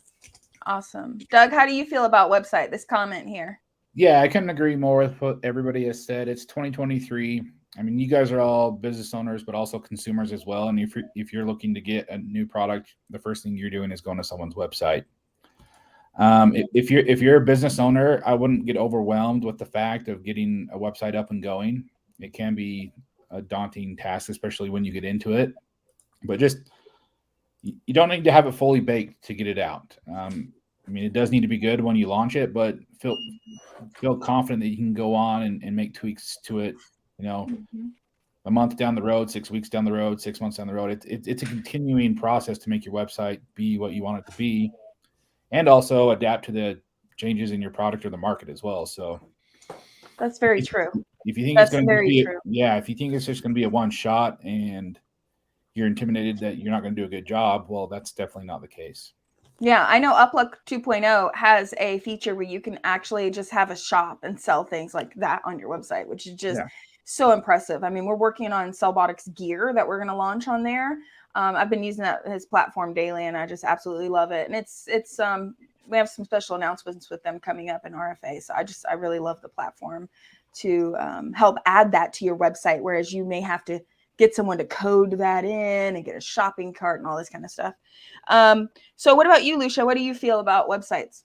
Awesome. Doug, how do you feel about website? This comment here. Yeah, I couldn't agree more with what everybody has said. It's 2023. I mean, you guys are all business owners, but also consumers as well. And if you're looking to get a new product, the first thing you're doing is going to someone's website. If you're a business owner, I wouldn't get overwhelmed with the fact of getting a website up and going. It can be a daunting task, especially when you get into it. But you don't need to have it fully baked to get it out. I mean, it does need to be good when you launch it, but feel confident that you can go on and make tweaks to it. A month down the road, 6 weeks down the road, 6 months down the road. It's a continuing process to make your website be what you want it to be, and also adapt to the changes in your product or the market as well. So that's very true. If you think it's going to be, if you think it's just going to be a one shot and you're intimidated that you're not going to do a good job, well, that's definitely not the case. Yeah, I know Uplook 2.0 has a feature where you can actually just have a shop and sell things like that on your website, which is just so impressive. I mean, we're working on Cellbotics gear that we're going to launch on there. I've been using his platform daily, and I just absolutely love it. And it's we have some special announcements with them coming up in RFA. So I really love the platform to help add that to your website, whereas you may have to get someone to code that in and get a shopping cart and all this kind of stuff. So what about you, Lucia? What do you feel about websites?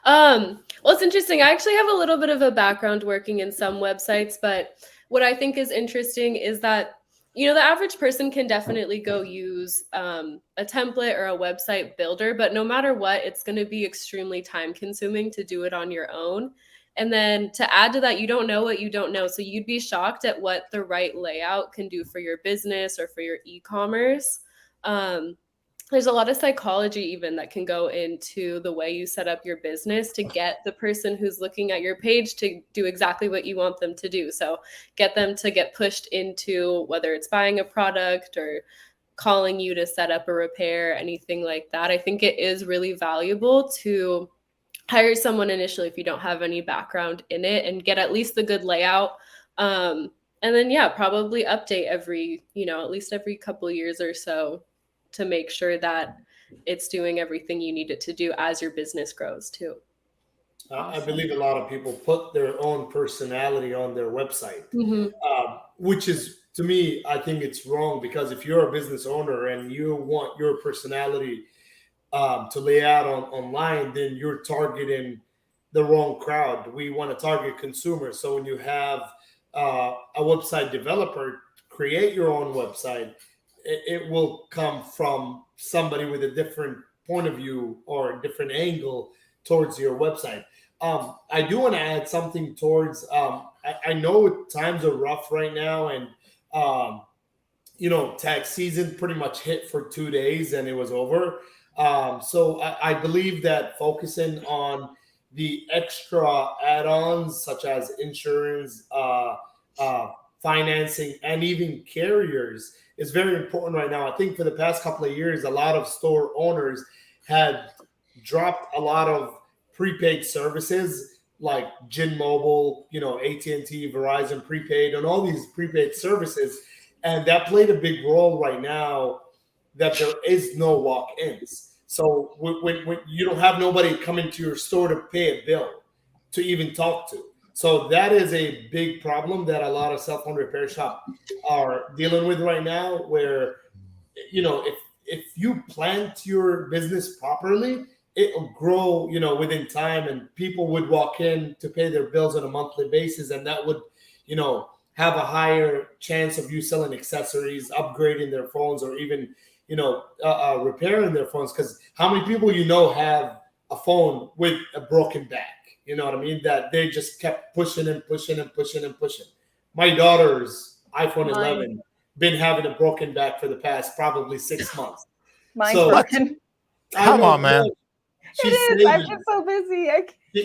Well, it's interesting. I actually have a little bit of a background working in some websites, but what I think is interesting is that, the average person can definitely go use a template or a website builder, but no matter what, it's going to be extremely time consuming to do it on your own. And then to add to that, you don't know what you don't know. So you'd be shocked at what the right layout can do for your business or for your e-commerce. there's a lot of psychology even that can go into the way you set up your business to get the person who's looking at your page to do exactly what you want them to do. So get them to get pushed into whether it's buying a product or calling you to set up a repair, anything like that. I think it is really valuable to hire someone initially if you don't have any background in it and get at least the good layout. And then, yeah, probably update every, at least every couple of years or so to make sure that it's doing everything you need it to do as your business grows too. I believe a lot of people put their own personality on their website, which is, to me, I think it's wrong, because if you're a business owner and you want your personality to lay out online, then you're targeting the wrong crowd. We want to target consumers. So when you have a website developer create your own website, it will come from somebody with a different point of view or a different angle towards your website. I do want to add something towards, I know times are rough right now, and, tax season pretty much hit for 2 days and it was over. So I believe that focusing on the extra add-ons such as insurance, financing, and even carriers is very important right now. I think for the past couple of years, a lot of store owners had dropped a lot of prepaid services like Gin Mobile, AT&T, Verizon prepaid, and all these prepaid services. And that played a big role right now that there is no walk-ins. So when you don't have nobody coming to your store to pay a bill, to even talk to. So that is a big problem that a lot of cell phone repair shops are dealing with right now, where, if you plant your business properly, it'll grow, within time, and people would walk in to pay their bills on a monthly basis. And that would, have a higher chance of you selling accessories, upgrading their phones, or even, repairing their phones. Because how many people have a phone with a broken back? You know what I mean? That they just kept pushing and pushing and pushing and pushing. My daughter's iPhone 11 been having a broken back for the past probably 6 months. Mine's broken. Come on, man. It is. I've been so busy.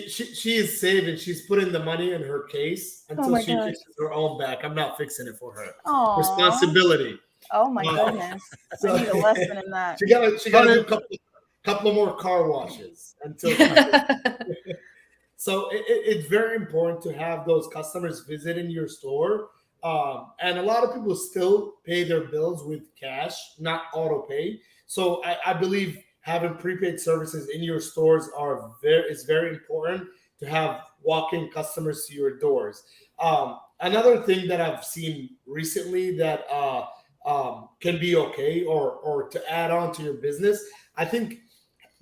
She is saving. She's putting the money in her case until she fixes her own back. I'm not fixing it for her. Aww. Responsibility. Oh my goodness. I need a lesson in that. She gotta do a couple of more car washes until. So it's very important to have those customers visiting your store. And a lot of people still pay their bills with cash, not auto pay. So I believe having prepaid services in your stores is very important to have walk-in customers to your doors. Another thing that I've seen recently that can be okay or to add on to your business, I think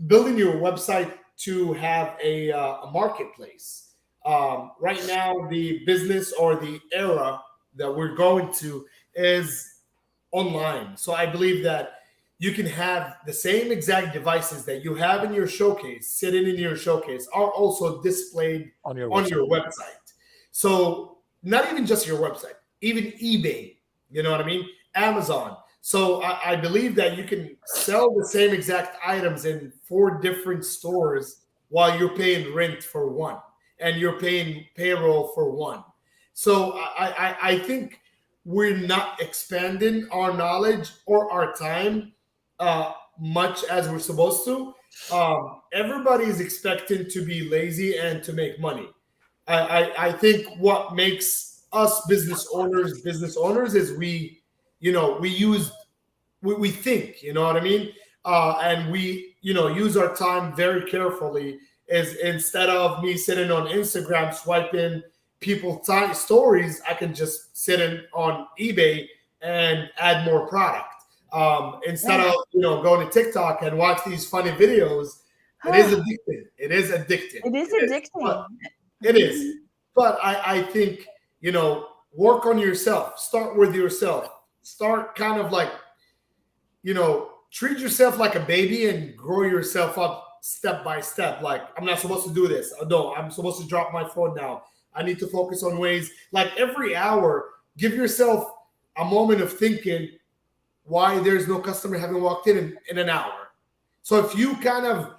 building your website to have a marketplace. Right now, the business or the era that we're going to is online. So I believe that you can have the same exact devices that you have in your showcase, sitting in your showcase, are also displayed on your website. So not even just your website, even eBay, you know what I mean? Amazon. So I believe that you can sell the same exact items in 4 different stores while you're paying rent for one and you're paying payroll for one. So I think we're not expanding our knowledge or our time much as we're supposed to. Everybody's expecting to be lazy and to make money. I think what makes us business owners is we think, you know what I mean? And we, use our time very carefully. Is instead of me sitting on Instagram swiping people's stories, I can just sit on eBay and add more product. Instead of going to TikTok and watch these funny videos. It is addicting. It is addicting. It is. But I think, work on yourself. Start with yourself. Start kind of like, treat yourself like a baby and grow yourself up step by step. Like, I'm not supposed to do this. No, I'm supposed to drop my phone now. I need to focus on ways. Like every hour, give yourself a moment of thinking, why there's no customer having walked in an hour. So if you kind of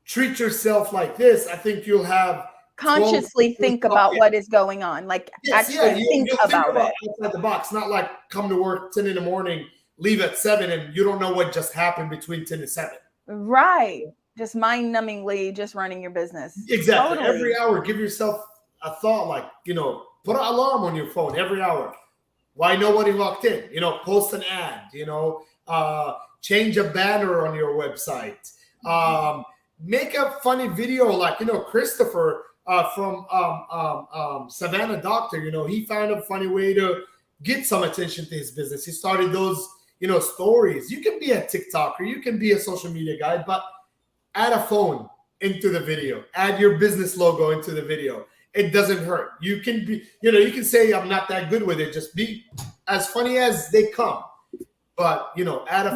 treat yourself like this, I think you'll have consciously think about what is going on. Like actually think about it. Outside the box, not like come to work 10 in the morning, leave at 7, and you don't know what just happened between 10 and 7. Right. Just mind-numbingly just running your business. Exactly. Totally. Every hour, give yourself a thought, like, put an alarm on your phone every hour. Why nobody walked in? Post an ad, change a banner on your website. Make a funny video like, Christopher from Savannah Doctor, he found a funny way to get some attention to his business. He started those, stories. You can be a TikToker, you can be a social media guy, but add a phone into the video, add your business logo into the video. It doesn't hurt. You can be, you can say I'm not that good with it. Just be as funny as they come. But,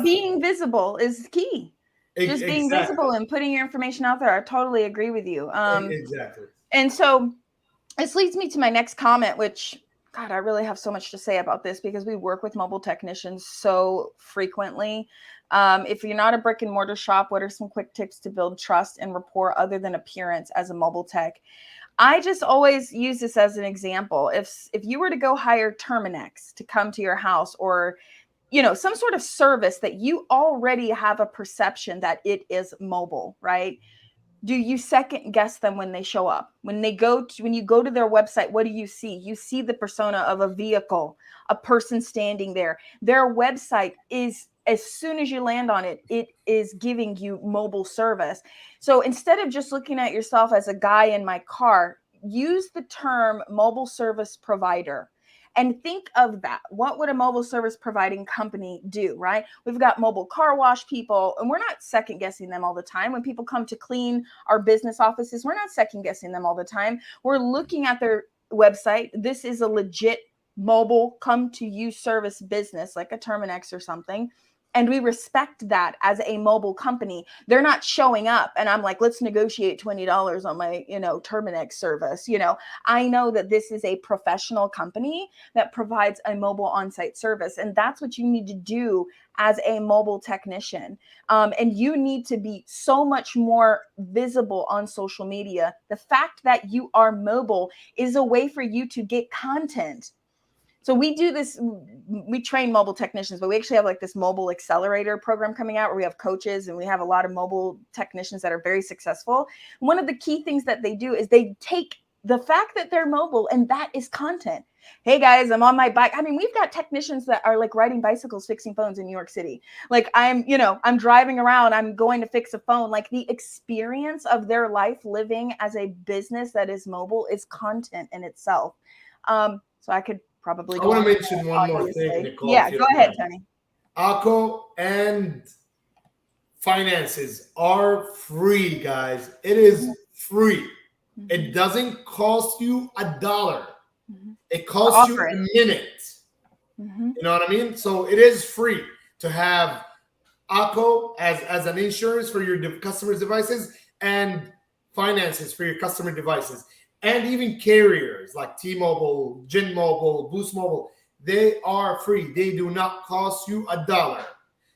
being visible is key. Just being visible and putting your information out there. I totally agree with you. Exactly. And so this leads me to my next comment, which, God, I really have so much to say about this because we work with mobile technicians so frequently. If you're not a brick and mortar shop, what are some quick tips to build trust and rapport other than appearance as a mobile tech? I just always use this as an example. If you were to go hire Terminex to come to your house, or some sort of service that you already have a perception that it is mobile, right? Do you second guess them when they show up? When you go to their website, what do you see? You see the persona of a vehicle, a person standing there. Their website is, as soon as you land on it, it is giving you mobile service. So instead of just looking at yourself as a guy in my car, use the term mobile service provider. And think of that. What would a mobile service providing company do, right? We've got mobile car wash people, and we're not second guessing them all the time. When people come to clean our business offices, we're not second guessing them all the time. We're looking at their website. This is a legit mobile come to you service business, like a Terminex or something. And we respect that as a mobile company. They're not showing up and I'm like, let's negotiate $20 on my, Terminex service. I know that this is a professional company that provides a mobile on-site service. And that's what you need to do as a mobile technician. And you need to be so much more visible on social media. The fact that you are mobile is a way for you to get content. So we do this, we train mobile technicians, but we actually have like this mobile accelerator program coming out where we have coaches and we have a lot of mobile technicians that are very successful. One of the key things that they do is they take the fact that they're mobile and that is content. Hey guys, I'm on my bike. I mean, we've got technicians that are like riding bicycles, fixing phones in New York City. Like I'm driving around, I'm going to fix a phone. Like the experience of their life living as a business that is mobile is content in itself. So I could probably I want to mention one more thing, Nicole. Yeah, go ahead, Tony. ACO and finances are free, guys. It is free. Mm-hmm. It doesn't cost you $1. Mm-hmm. It costs you a minute. Mm-hmm. You know what I mean? So it is free to have ACO as an insurance for your customers' devices and finances for your customer devices. And even carriers like T-Mobile, Gen Mobile, Boost Mobile, they are free. They do not cost you $1.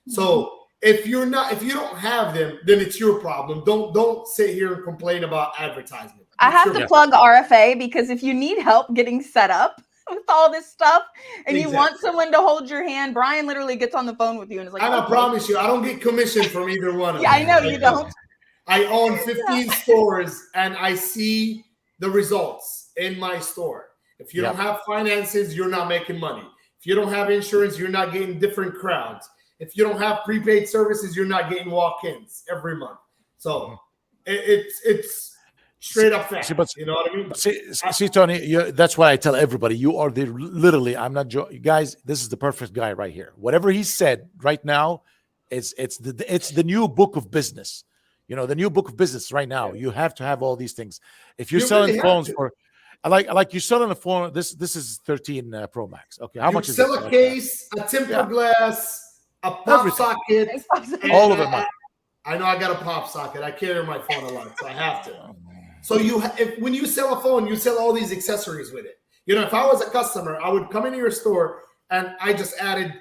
So if you don't have them, then it's your problem. Don't sit here and complain about advertisement. I have to plug RFA because if you need help getting set up with all this stuff and you want someone to hold your hand, Brian literally gets on the phone with you and is like, I promise you, I don't get commission from either one of them. Yeah, I know you don't. I own 15 stores and I see the results in my store. If you don't have finances, you're not making money. If you don't have insurance, you're not getting different crowds. If you don't have prepaid services, you're not getting walk-ins every month. So it's straight up fact. You know what I mean? See, Tony, that's why I tell everybody, you are literally, I'm not joking. Guys, this is the perfect guy right here. Whatever he said right now, it's the new book of business. The new book of business right now. You have to have all these things. If you're selling phones for, like you're selling a phone. This is 13 Pro Max. Okay, how much is it? Sell a case, a tempered glass, a pop socket, all of it. I know I got a pop socket. I carry my phone a lot, so I have to. So when you sell a phone, you sell all these accessories with it. If I was a customer, I would come into your store and I just added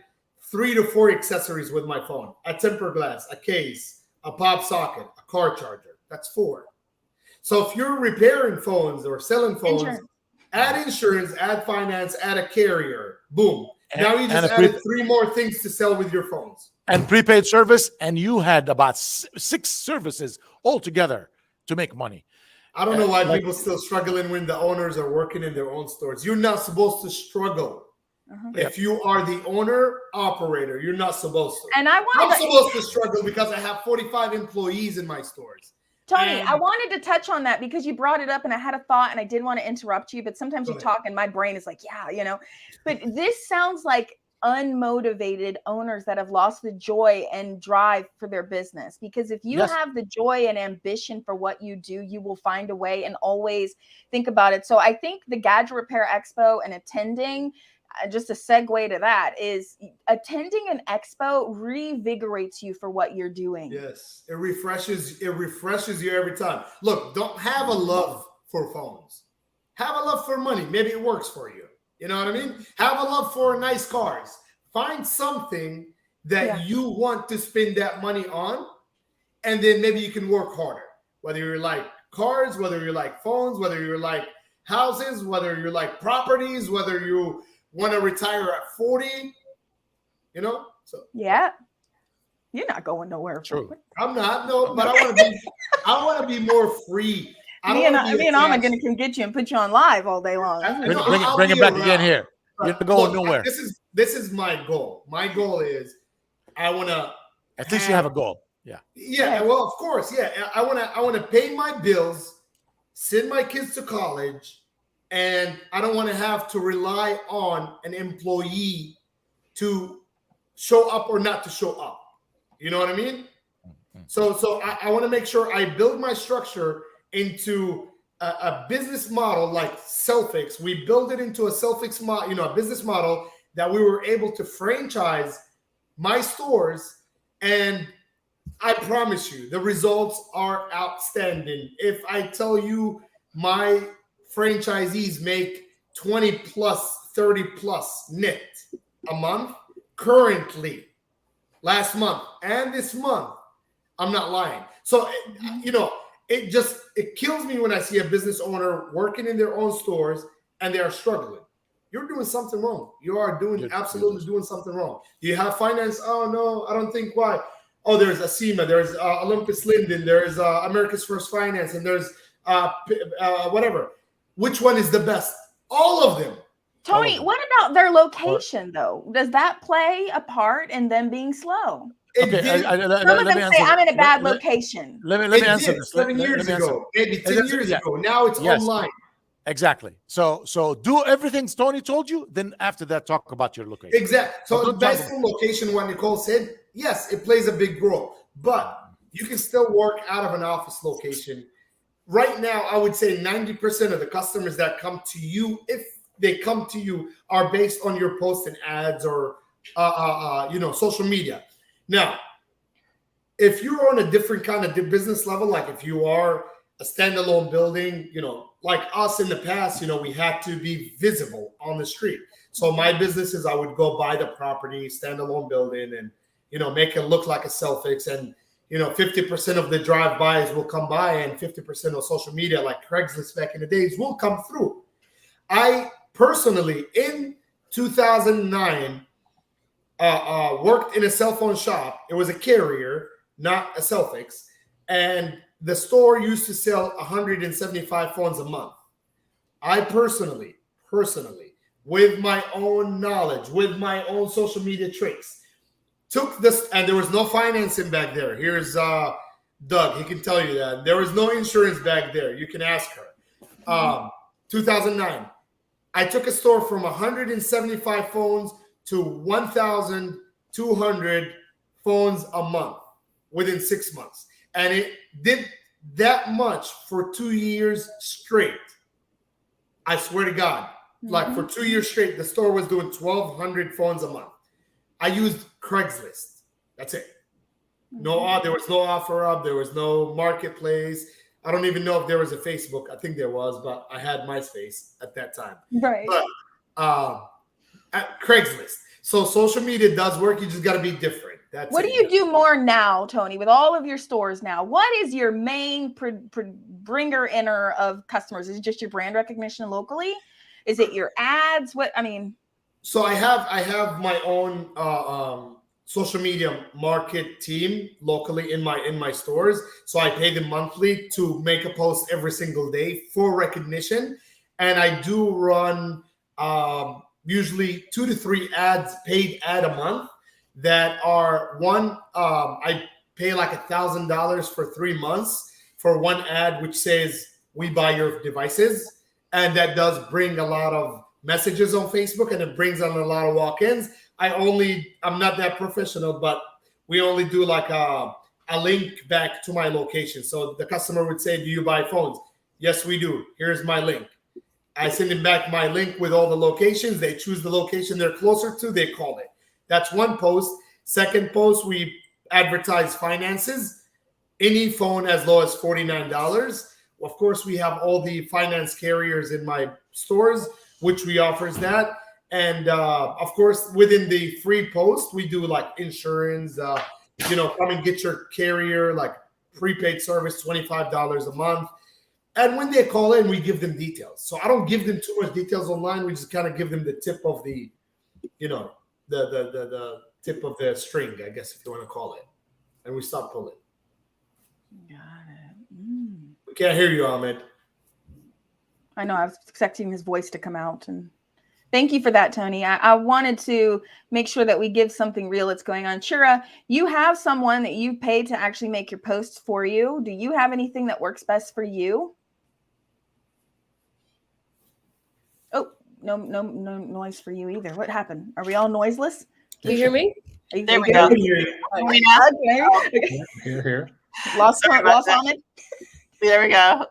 3 to 4 accessories with my phone: a tempered glass, a case, a pop socket, a car charger. That's 4. So if you're repairing phones or selling phones, add insurance, add finance, add a carrier. Boom. Now you just added 3 more things to sell with your phones. And prepaid service, and you had about 6 services altogether to make money. I don't know why people still struggling when the owners are working in their own stores. You're not supposed to struggle. If you are the owner operator, you're not supposed to. And I'm supposed to struggle because I have 45 employees in my stores. Tony, I wanted to touch on that because you brought it up and I had a thought and I didn't want to interrupt you, but sometimes you talk and my brain is like, yeah, you know, but this sounds like unmotivated owners that have lost the joy and drive for their business. Because if you have the joy and ambition for what you do, you will find a way and always think about it. So I think the Gadget Repair Expo and attending, just a segue to that, is attending an expo revigorates you for what you're doing. Yes, it refreshes you every time. Look, don't have a love for phones. Have a love for money. Maybe it works for you. You know what I mean? Have a love for nice cars. Find something that you want to spend that money on, and then maybe you can work harder. Whether you're like cars, whether you're like phones, whether you're like houses, whether you're like properties, whether you want to retire at 40, you know? So yeah, you're not going nowhere. True. I'm not, no, but I want to be more free. Me and Amma can get you and put you on live all day long. Bring it back again here. You're not going nowhere. This is my goal. My goal is I want to. At least you have a goal. Yeah. Yeah. Well, of course. Yeah. I want to pay my bills, send my kids to college, and I don't want to have to rely on an employee to show up or not to show up. You know what I mean? So I want to make sure I build my structure into a business model like Selfix. We build it into a Selfix model, a business model that we were able to franchise my stores. And I promise you, the results are outstanding. If I tell you my franchisees make 20 plus, 30 plus net a month currently, last month and this month, I'm not lying. So, it kills me when I see a business owner working in their own stores and they are struggling. You're doing something wrong. You are absolutely doing something wrong. Do you have finance? Oh, no, I don't think why. Oh, there's ASEMA, there's Olympus Linden, there's America's First Finance, and there's whatever. Which one is the best? All of them. Tony, what about their location, though? Does that play a part in them being slow? Okay, some of them say, I'm in a bad location. Let me answer this. 7 years ago, maybe 10 years ago. Now it's online. Exactly. So do everything Tony told you. Then after that, talk about your location. Exactly. So the best location, what Nicole said, yes, it plays a big role. But you can still work out of an office location. Right now, I would say 90% of the customers that come to you, if they come to you, are based on your posts and ads or social media. Now, if you're on a different kind of business level, like if you are a standalone building, like us in the past, we had to be visible on the street. So my business is I would go buy the property, standalone building, and, make it look like a Selfix. And, 50% of the drive-bys will come by and 50% of social media, like Craigslist back in the days, will come through. I personally, in 2009, worked in a cell phone shop. It was a carrier, not a Selfix. And the store used to sell 175 phones a month. I personally, with my own knowledge, with my own social media tricks, took this, and there was no financing back there. Here's Doug. He can tell you that. There was no insurance back there. You can ask her. 2009. I took a store from 175 phones to 1,200 phones a month within 6 months. And it did that much for 2 years straight. I swear to God, like for 2 years straight, the store was doing 1,200 phones a month. I used Craigslist. That's it. There was no offer up. There was no marketplace. I don't even know if there was a Facebook. I think there was, but I had MySpace at that time. Right. But Craigslist. So social media does work. You just got to be different. That's what it. do you do more now, Tony, with all of your stores now? What is your main bringer inner of customers? Is it just your brand recognition locally? Is it your ads? What I mean. So I have my own social media market team locally in my stores. So I pay them monthly to make a post every single day for recognition, and I do run usually 2 to 3 ads, paid ad a month. That are one. I pay like $1,000 for 3 months for one ad, which says "We buy your devices," and that does bring a lot of messages on Facebook, and it brings on a lot of walk-ins. I'm not that professional, but we only do like a link back to my location. So the customer would say, "Do you buy phones?" "Yes, we do. Here's my link." I send them back my link with all the locations. They choose the location they're closer to. They call it. That's one post. Second post, we advertise finances. Any phone as low as $49. Of course, we have all the finance carriers in my stores, which we offers that. And of course, within the free post, we do like insurance, come and get your carrier, like prepaid service, $25 a month. And when they call in, we give them details. So I don't give them too much details online. We just kind of give them the tip of the, the tip of the string, I guess, if you want to call it. And we stop pulling. Got it. We can't hear you, Ahmed. I know. I was expecting his voice to come out. And thank you for that, Tony. I wanted to make sure that we give something real that's going on. Shira, you have someone that you paid to actually make your posts for you. Do you have anything that works best for you? Oh, no noise for you either. What happened? Are we all noiseless? Can you hear me? There we go. Here. Lost Ahmed. There we go.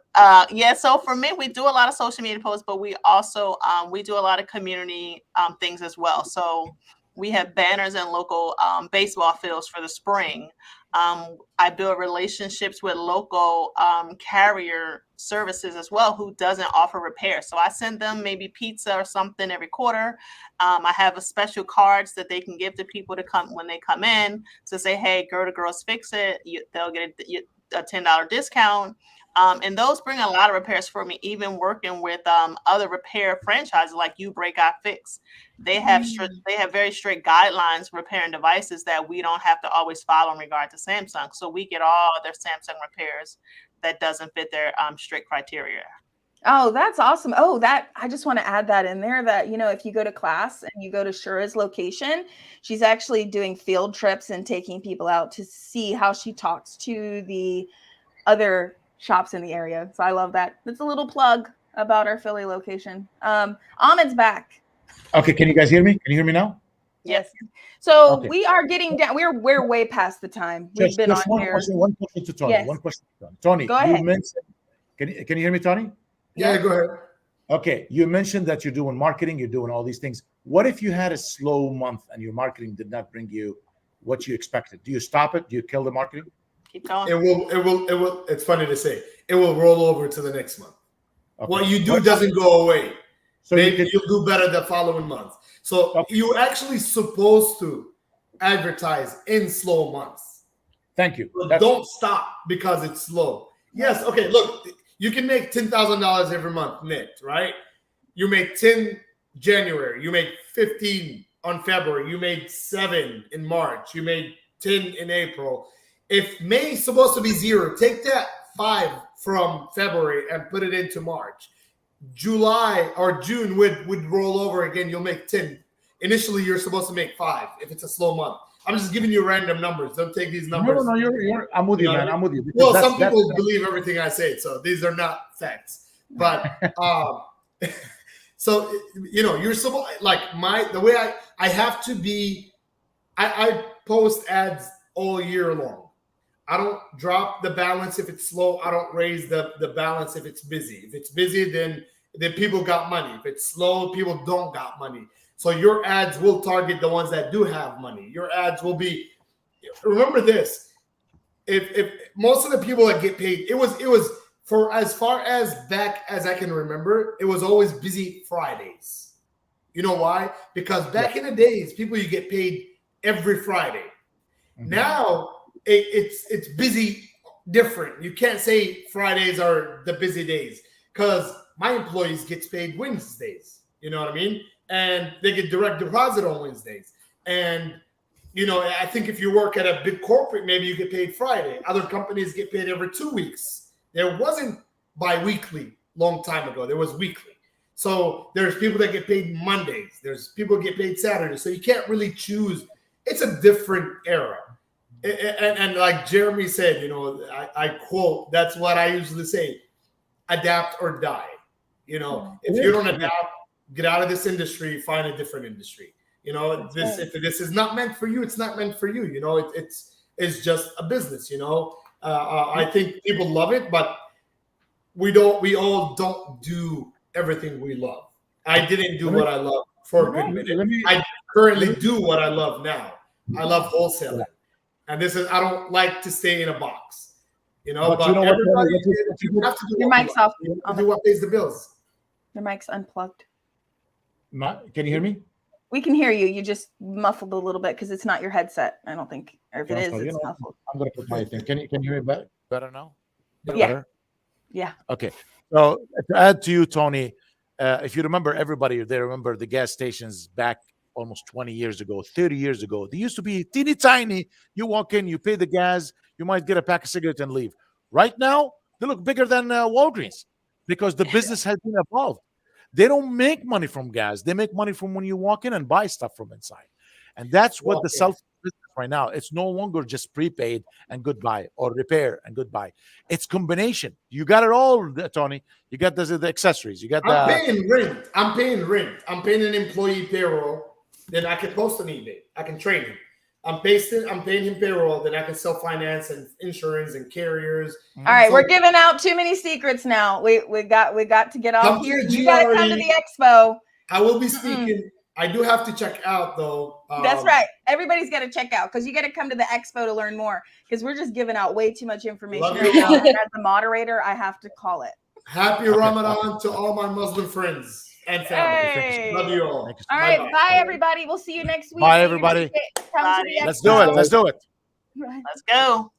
So for me, we do a lot of social media posts, but we also we do a lot of community things as well. So we have banners in local baseball fields for the spring. I build relationships with local carrier services as well who doesn't offer repair. So I send them maybe pizza or something every quarter. I have a special cards that they can give to people to come when they come in to say, hey, Girls Fix It. They'll get a $10 discount. And those bring a lot of repairs for me, even working with other repair franchises like You Break, I Fix. They have very strict guidelines repairing devices that we don't have to always follow in regard to Samsung. So we get all their Samsung repairs that doesn't fit their strict criteria. Oh, that's awesome. Oh, I just want to add that in there that, if you go to class and you go to Shura's location, she's actually doing field trips and taking people out to see how she talks to the other shops in the area. So I love that. That's a little plug about our Philly location. Ahmed's back. Okay, can you guys hear me? Can you hear me now? Yes. So Okay. we are getting down. We're way past the time. We've been on one here. one question to Tony. Yes. One question to Tony. Tony, Go ahead. mentioned. Can you hear me, Tony? Yeah, go ahead. Okay, you mentioned that you're doing marketing, you're doing all these things. What if you had a slow month and your marketing did not bring you what you expected? Do you stop it? Do you kill the marketing? Keep going. It will. It's funny to say. It will roll over to the next month. Okay. What you do doesn't go away. So Maybe you'll do better the following month. So you're actually supposed to advertise in slow months. Thank you. But don't stop because it's slow. Yes. Okay. Look, you can make $10,000 every month net, right? You make 10 January. You make 15 on February. You made 7 in March. You made 10 in April. If May is supposed to be 0, take that 5 from February and put it into March. July or June would roll over again. You'll make 10. Initially, you're supposed to make 5 if it's a slow month. I'm just giving you random numbers. Don't take these numbers. No, I'm with you, man. I'm with you. Well, some people believe everything I say, so these are not facts. But so you're supposed the way I have to be. I post ads all year long. I don't drop the balance if it's slow. I don't raise the balance if it's busy. If it's busy, then people got money. If it's slow, people don't got money. So your ads will target the ones that do have money. Your ads will be. Remember this: if most of the people that get paid, it was for as far as back as I can remember, it was always busy Fridays. You know why? Because back in the days, people you get paid every Friday. Now it's busy different. You can't say Fridays are the busy days because my employees gets paid Wednesdays. You know what I mean? And they get direct deposit on Wednesdays. And I think if you work at a big corporate, maybe you get paid Friday. Other companies get paid every 2 weeks. There wasn't bi-weekly long time ago. There was weekly. So there's people that get paid Mondays. There's people that get paid Saturdays. So you can't really choose. It's a different era. And like Jeremy said, I quote, that's what I usually say, adapt or die. If you don't adapt, get out of this industry, find a different industry. If this is not meant for you, it's not meant for you. It's just a business. I think people love it, but we all don't do everything we love. I didn't do what I love for a good minute. I currently do what I love now. I love wholesaling, and I don't like to stay in a box. But everybody, you have to do Your mic's off. do what pays the bills. Your mic's unplugged. Can you hear me? We can hear you. You just muffled a little bit because it's not your headset. I don't think, or if it is, it's muffled. I'm gonna put my thing. Can you hear me better now? Yeah. Better? Yeah. Okay. So to add to you, Tony, if you remember, everybody they remember the gas stations back almost 20 years ago, 30 years ago. They used to be teeny tiny. You walk in, you pay the gas, you might get a pack of cigarettes and leave. Right now, they look bigger than Walgreens because the business has been evolved. They don't make money from gas. They make money from when you walk in and buy stuff from inside. And that's what the self business right now. It's no longer just prepaid and goodbye or repair and goodbye. It's combination. You got it all, Tony. You got the accessories. You got I'm paying rent. I'm paying an employee payroll. Then I can post on eBay. I can train him. I'm paying him payroll. Then I can sell finance and insurance and carriers. All right, we're giving out too many secrets now. We got to get off here. You got to come to the expo. I will be speaking. I do have to check out though. That's right. Everybody's got to check out because you got to come to the expo to learn more because we're just giving out way too much information right now. And as the moderator, I have to call it. Happy Ramadan to all my Muslim friends and family. Hey. Love you all. All right, bye everybody. We'll see you next week. Bye everybody. Come to the Let's do it. Let's do it. Let's go.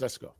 Let's go.